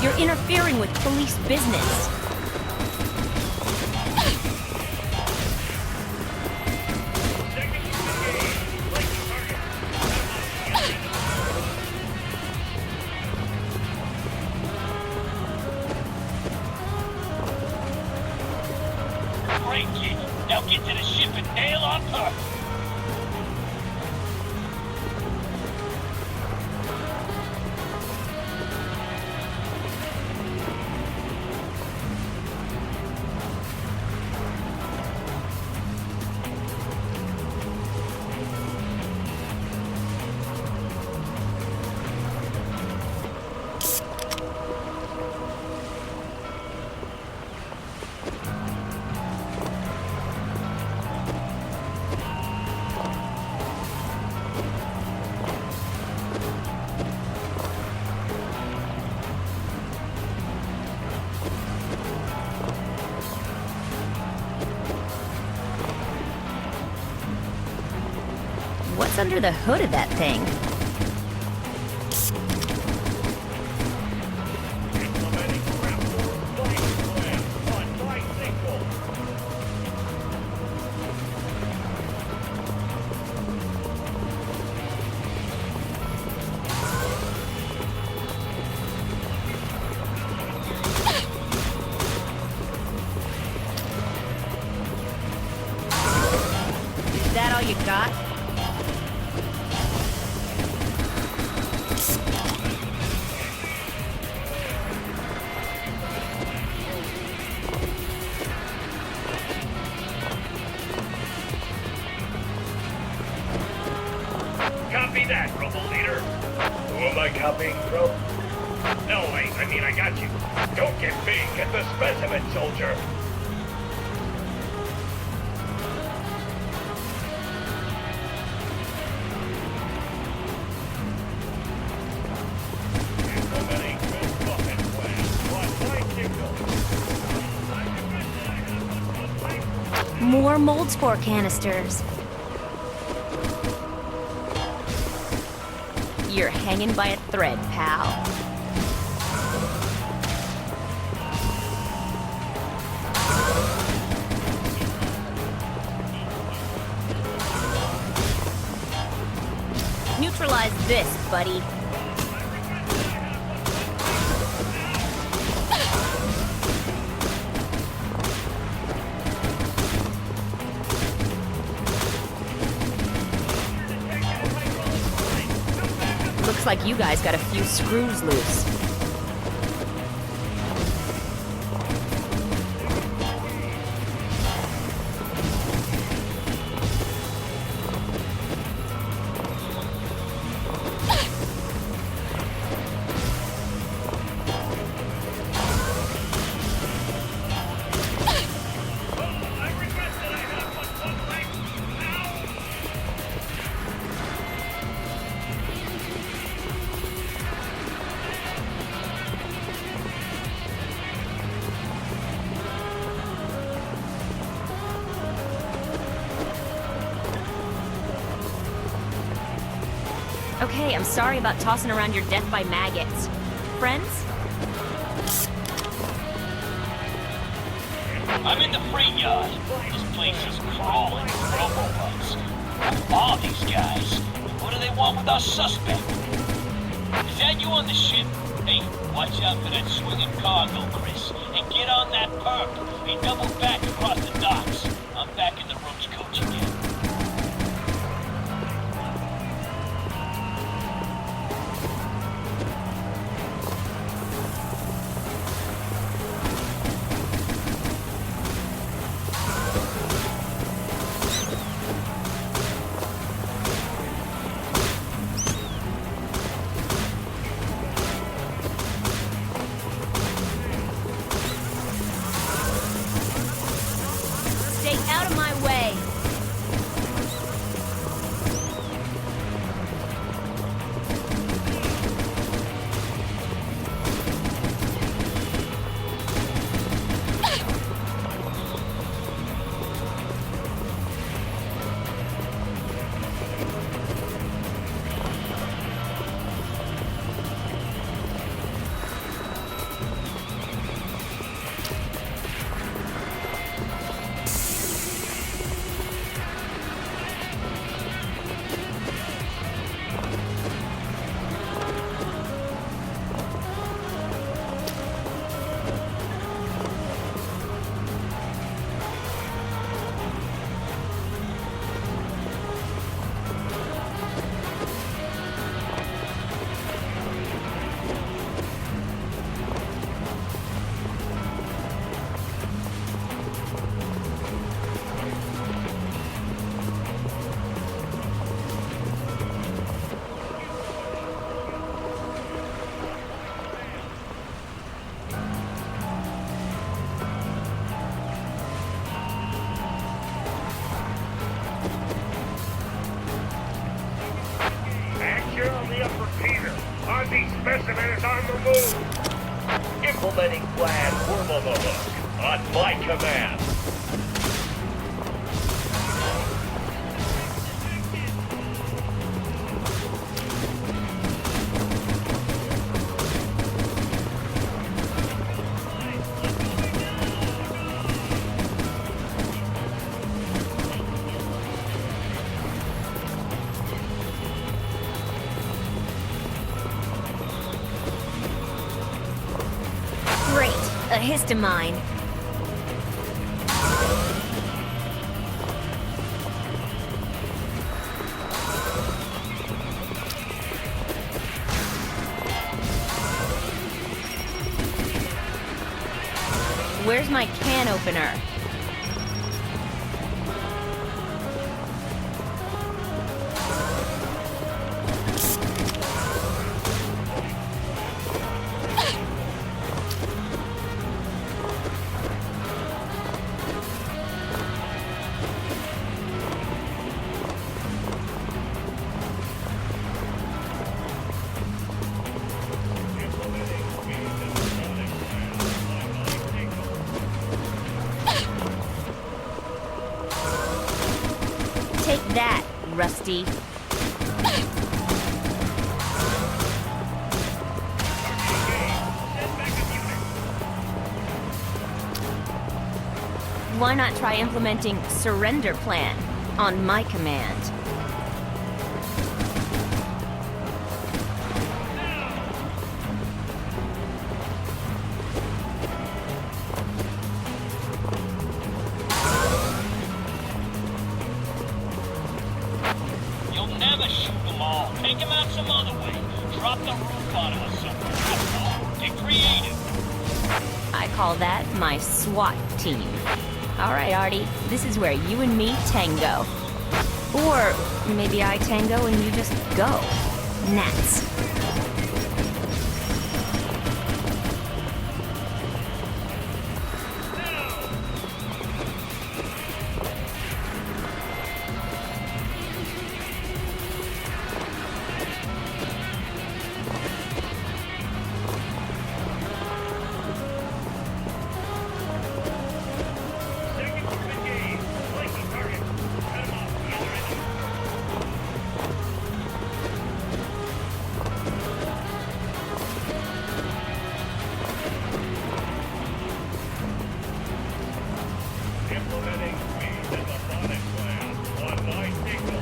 You're interfering with police business. Great, kid. Now get to the ship and nail on her. What's under the hood of that thing? Is that all you got? Copy that, Rebel Leader. Who am I copying from? No, I mean, I got you. Don't get big, get the specimen, soldier. Implementing good fucking plan. What, my signal? More mold spore canisters. You're hanging by a thread, pal. Neutralize this, buddy. Looks like you guys got a few screws loose. Okay, I'm sorry about tossing around your death by maggots. Friends? I'm in the freight yard. This place is crawling with robo-bugs. Who are these guys? What do they want with our suspect? Is that you on the ship? Hey, watch out for that swinging cargo, Chris. And get on that perp. He doubled back across the docks. I'm back in the roach coach again. Stay out of my way. Action on the upper Peter. Ozzy specimen is on the move. Implementing plan worm on the hook. On my command. Great. A Hista-Mine. Where's my can opener? Take that, Rusty. why not try implementing surrender plan on my command? You'll never shoot them all. Take them out some other way. Drop the roof on them or something. I don't know. Get creative. I call that my SWAT team. All right, Artie, this is where you and me tango. Or maybe I tango and you just go. Nats. Implementing speed and robotic plan on my signal.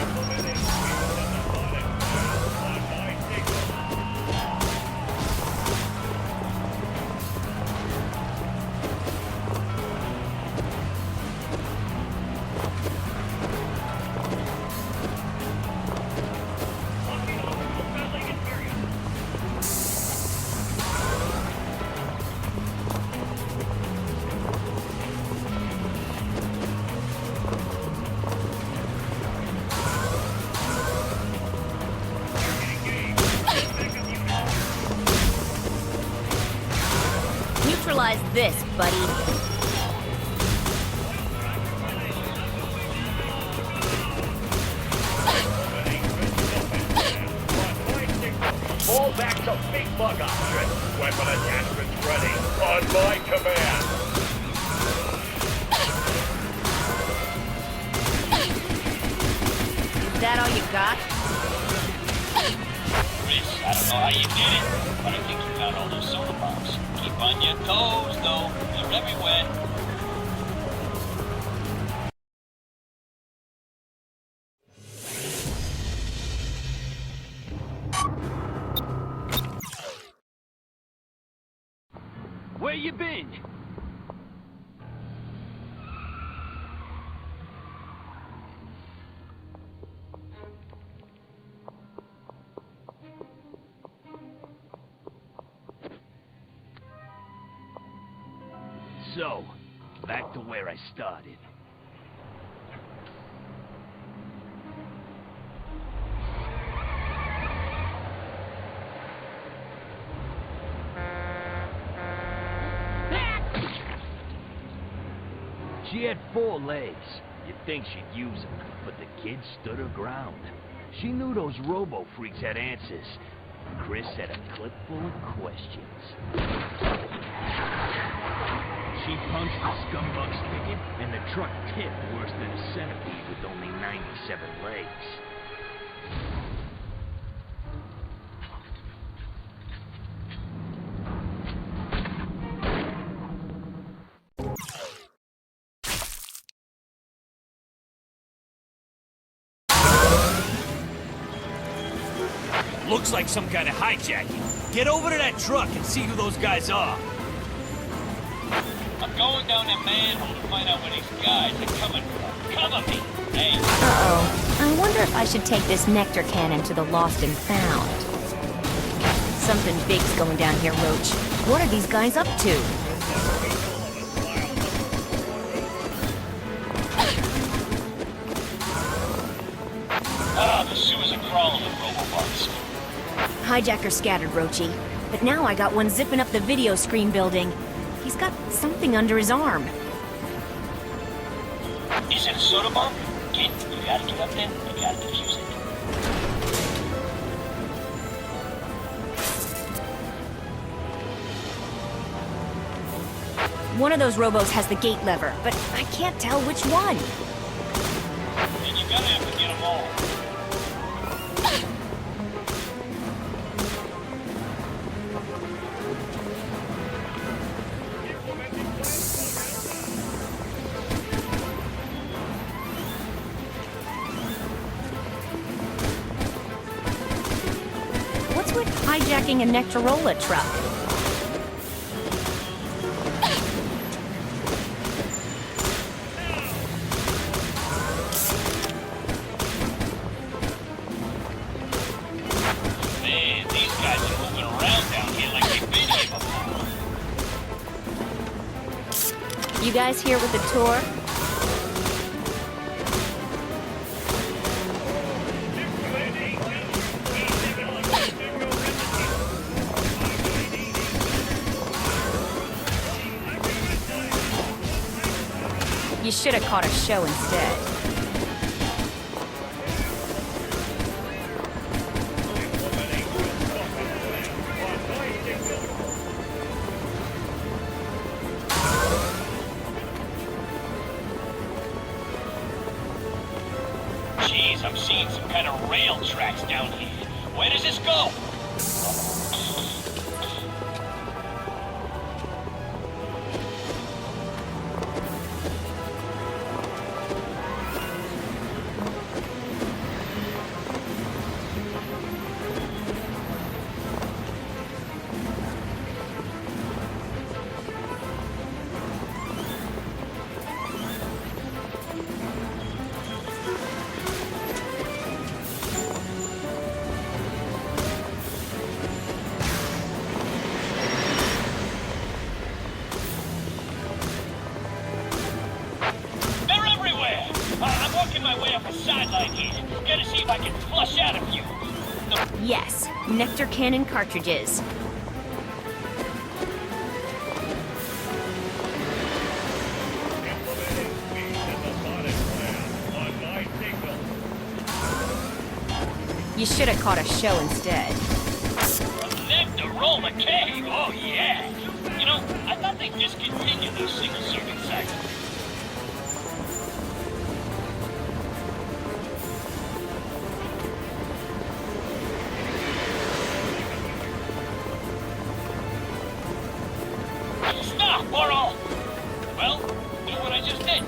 Implementing speed and robotic plan on my signal. Neutralize this, buddy. Fall back to big bug option. Weapon attachments ready. On my command. Is that all you got? Chris, I don't know how you did it, but I think you found all those soda bombs. Keep on your toes, though. They're everywhere. Where you been? So, back to where I started. She had 4 legs. You'd think she'd use them, but the kid stood her ground. She knew those robo-freaks had answers. Chris had a clip full of questions. She punched the scumbug's ticket, and the truck tipped worse than a centipede with only 97 legs. Looks like some kind of hijacking. Get over to that truck and see who those guys are. I'm going down that manhole to find out where these guys are coming from. Cover me! Hey, Uh-oh. I wonder if I should take this nectar cannon to the lost and found. Something big's going down here, Roach. What are these guys up to? the sewers are crawling with robots. Hijacker scattered, Roachy. But now I got one zipping up the video screen building. He's got something under his arm. Is it a soda bomb? Kid, you gotta get up there. You gotta defuse it. One of those robos has the gate lever, but I can't tell which one. And you gotta have to get them all. hijacking a Nectarola truck. Man, these guys are moving around down here like they've been here before. You guys here with the tour? You should have caught a show instead. Jeez, I'm seeing some kind of rail tracks down here. Where does this go? I'm working my way up a sideline here. Gotta see if I can flush out a few. Yes, nectar cannon cartridges. You should have caught a show instead. Nectarola cave? Oh, yeah. You know, I thought they discontinued those single-circuit cycles. Stop, or I'll... well, do what I just did.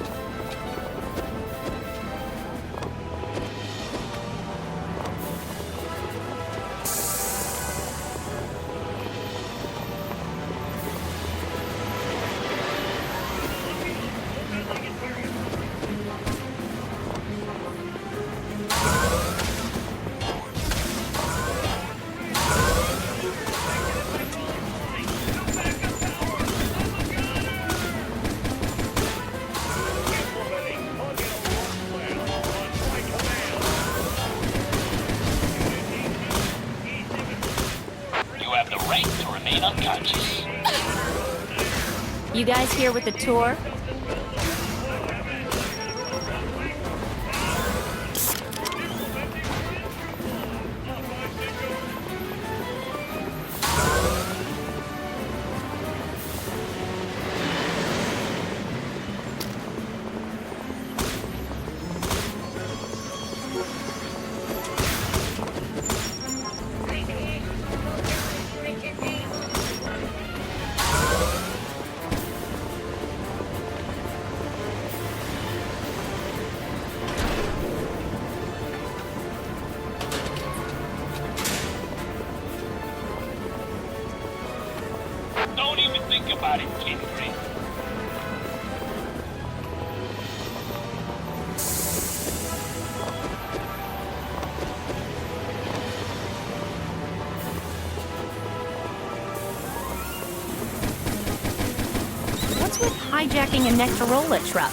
Unconscious. You guys here with the tour? Don't even think about it, kid. What's with hijacking a Nectarola truck?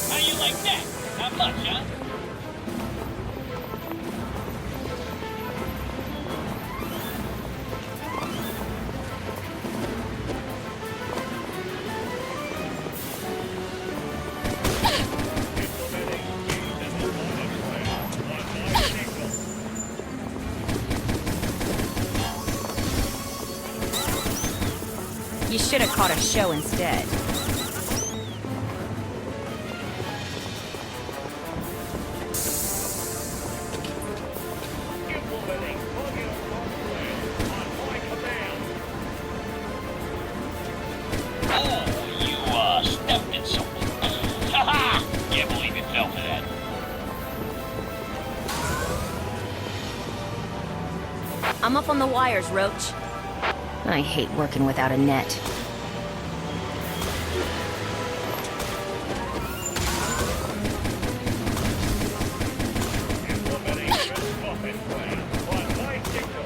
How you like that? Not much, huh? You should have caught a show instead. I'm up on the wires, Roach. I hate working without a net. Implementing risk muffin plan on my signal.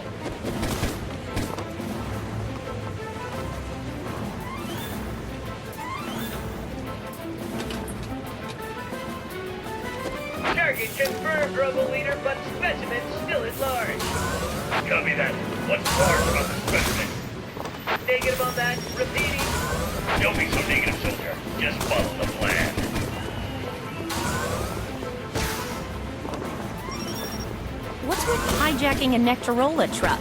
Target confirmed, Robo Leader, but specimen still at large. Copy that. What's large about the specimen? Negative on that. Repeating. Don't be so negative, soldier. Just follow the plan. What's with hijacking a Nectarola truck?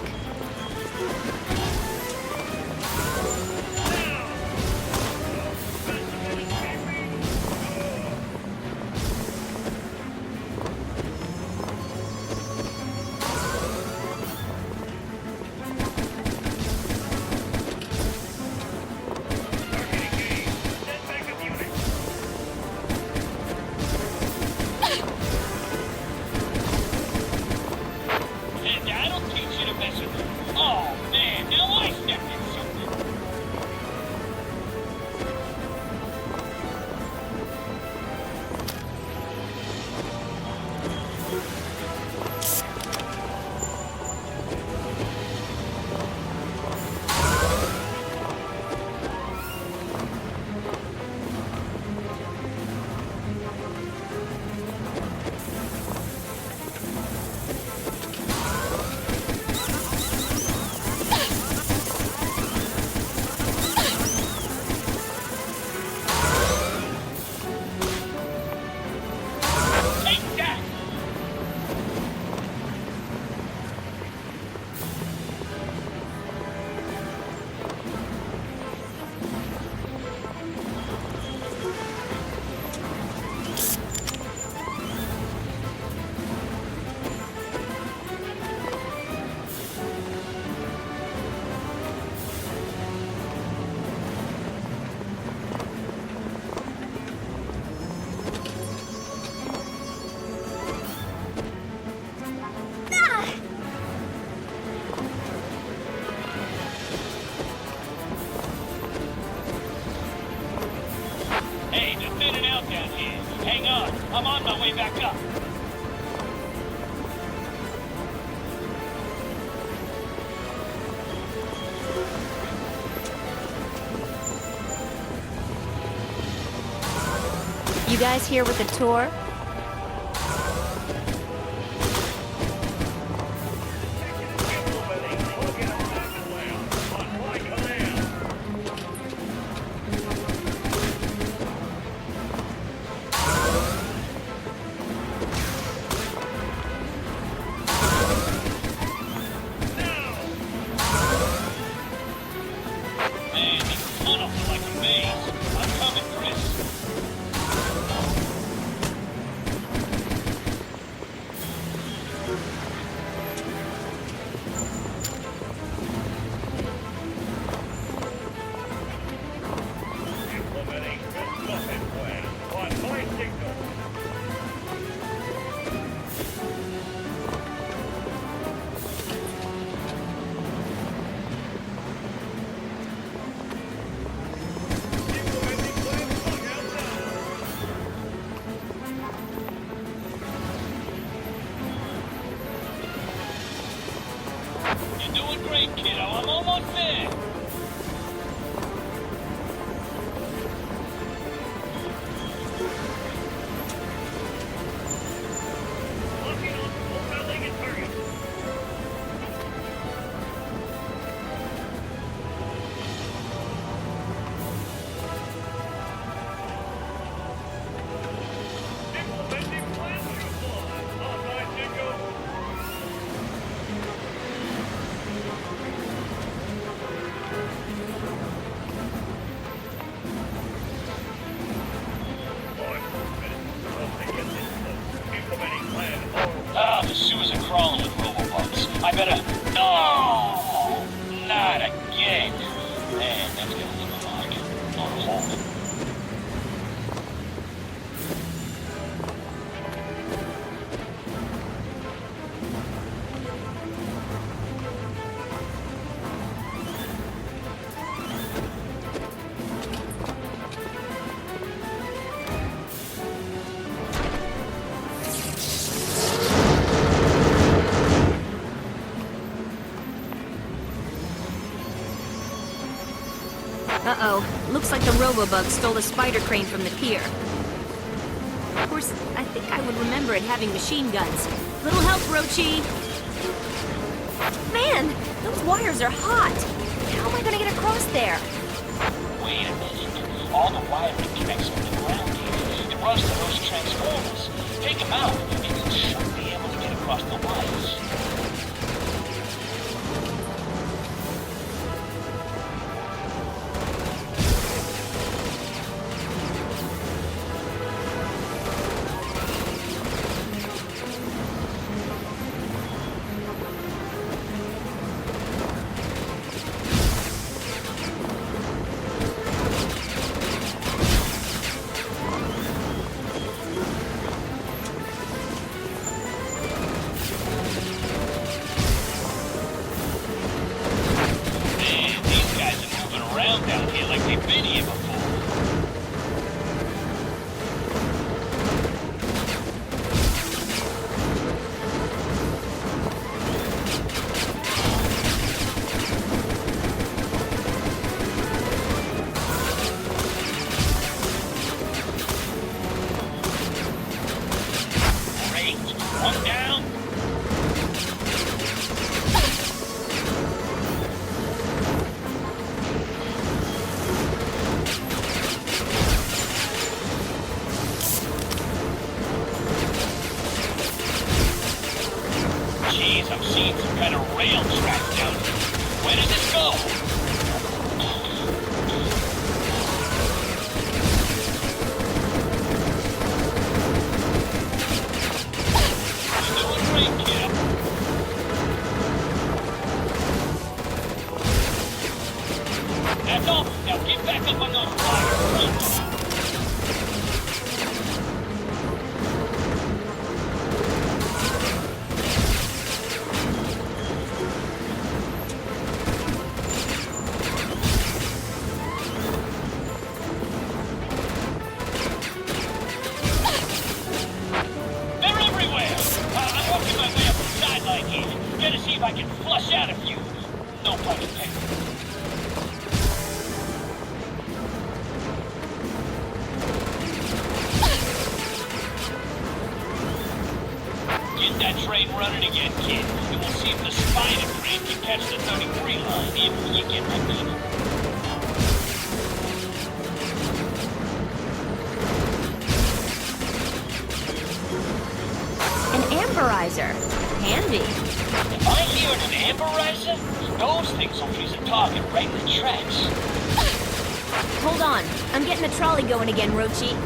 Hey, they're thinning out down here. Hang on, I'm on my way back up. You guys here with the tour? Implementing plug-in attack plan on my command. Man, these tunnels are like a maze. I'm coming, Chris. Implementing risk muffin plan on my signal. Implementing plan plug outside. You're doing great, kiddo. I'm almost there. Locking on multi-legged target. Implementing plan fuselage on my signal. Implementing plan Ah, the sewers are crawling with robobugs. I better... No! Not again. Man, that's gonna leave a mark. Or a hole. Uh-oh. Looks like the Robobug stole the spider crane from the pier. Of course, I think I would remember it having machine guns. Little help, Rochi! Man, those wires are hot! How am I gonna get across there? Wait a minute. All the wiring connects from the ground here. It runs to those transformers. Take them out, and you should be able to get across the wires. I'm seeing some kind of rail track down here. Where does it go? You're doing great, kid. That's all. Now get back up on those wires. I can flush out a few. No pun intended. Get that train running again, kid. And we'll see if the spider crane can catch the 33 line, if you get my meaning. An amberizer. Handy. Am I hearing an amberizer? Those things will freeze a target right in the tracks. Hold on. I'm getting the trolley going again, Rochi.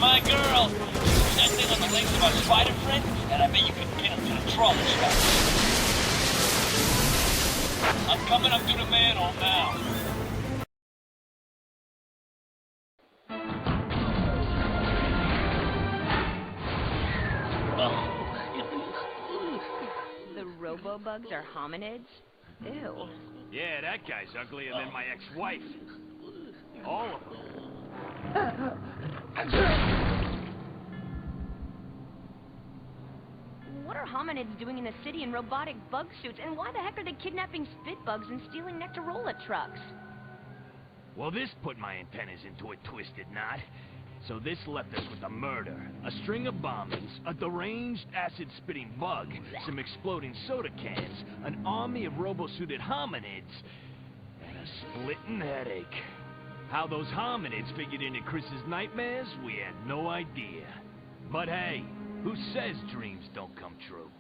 My girl, use that thing on the legs of our spider friend, and I bet you can pin him to the trolley track. I'm coming up to the manhole now. The Robobugs are hominids? Ew. Yeah, that guy's uglier than my ex-wife. All of them. What are hominids doing in the city in robotic bug suits, and why the heck are they kidnapping spit bugs and stealing Nectarola trucks? Well, this put my antennas into a twisted knot. So this left us with a murder, a string of bombings, a deranged acid-spitting bug, some exploding soda cans, an army of robo-suited hominids, and a splitting headache. How those hominids figured into Chris's nightmares, we had no idea. But hey, who says dreams don't come true?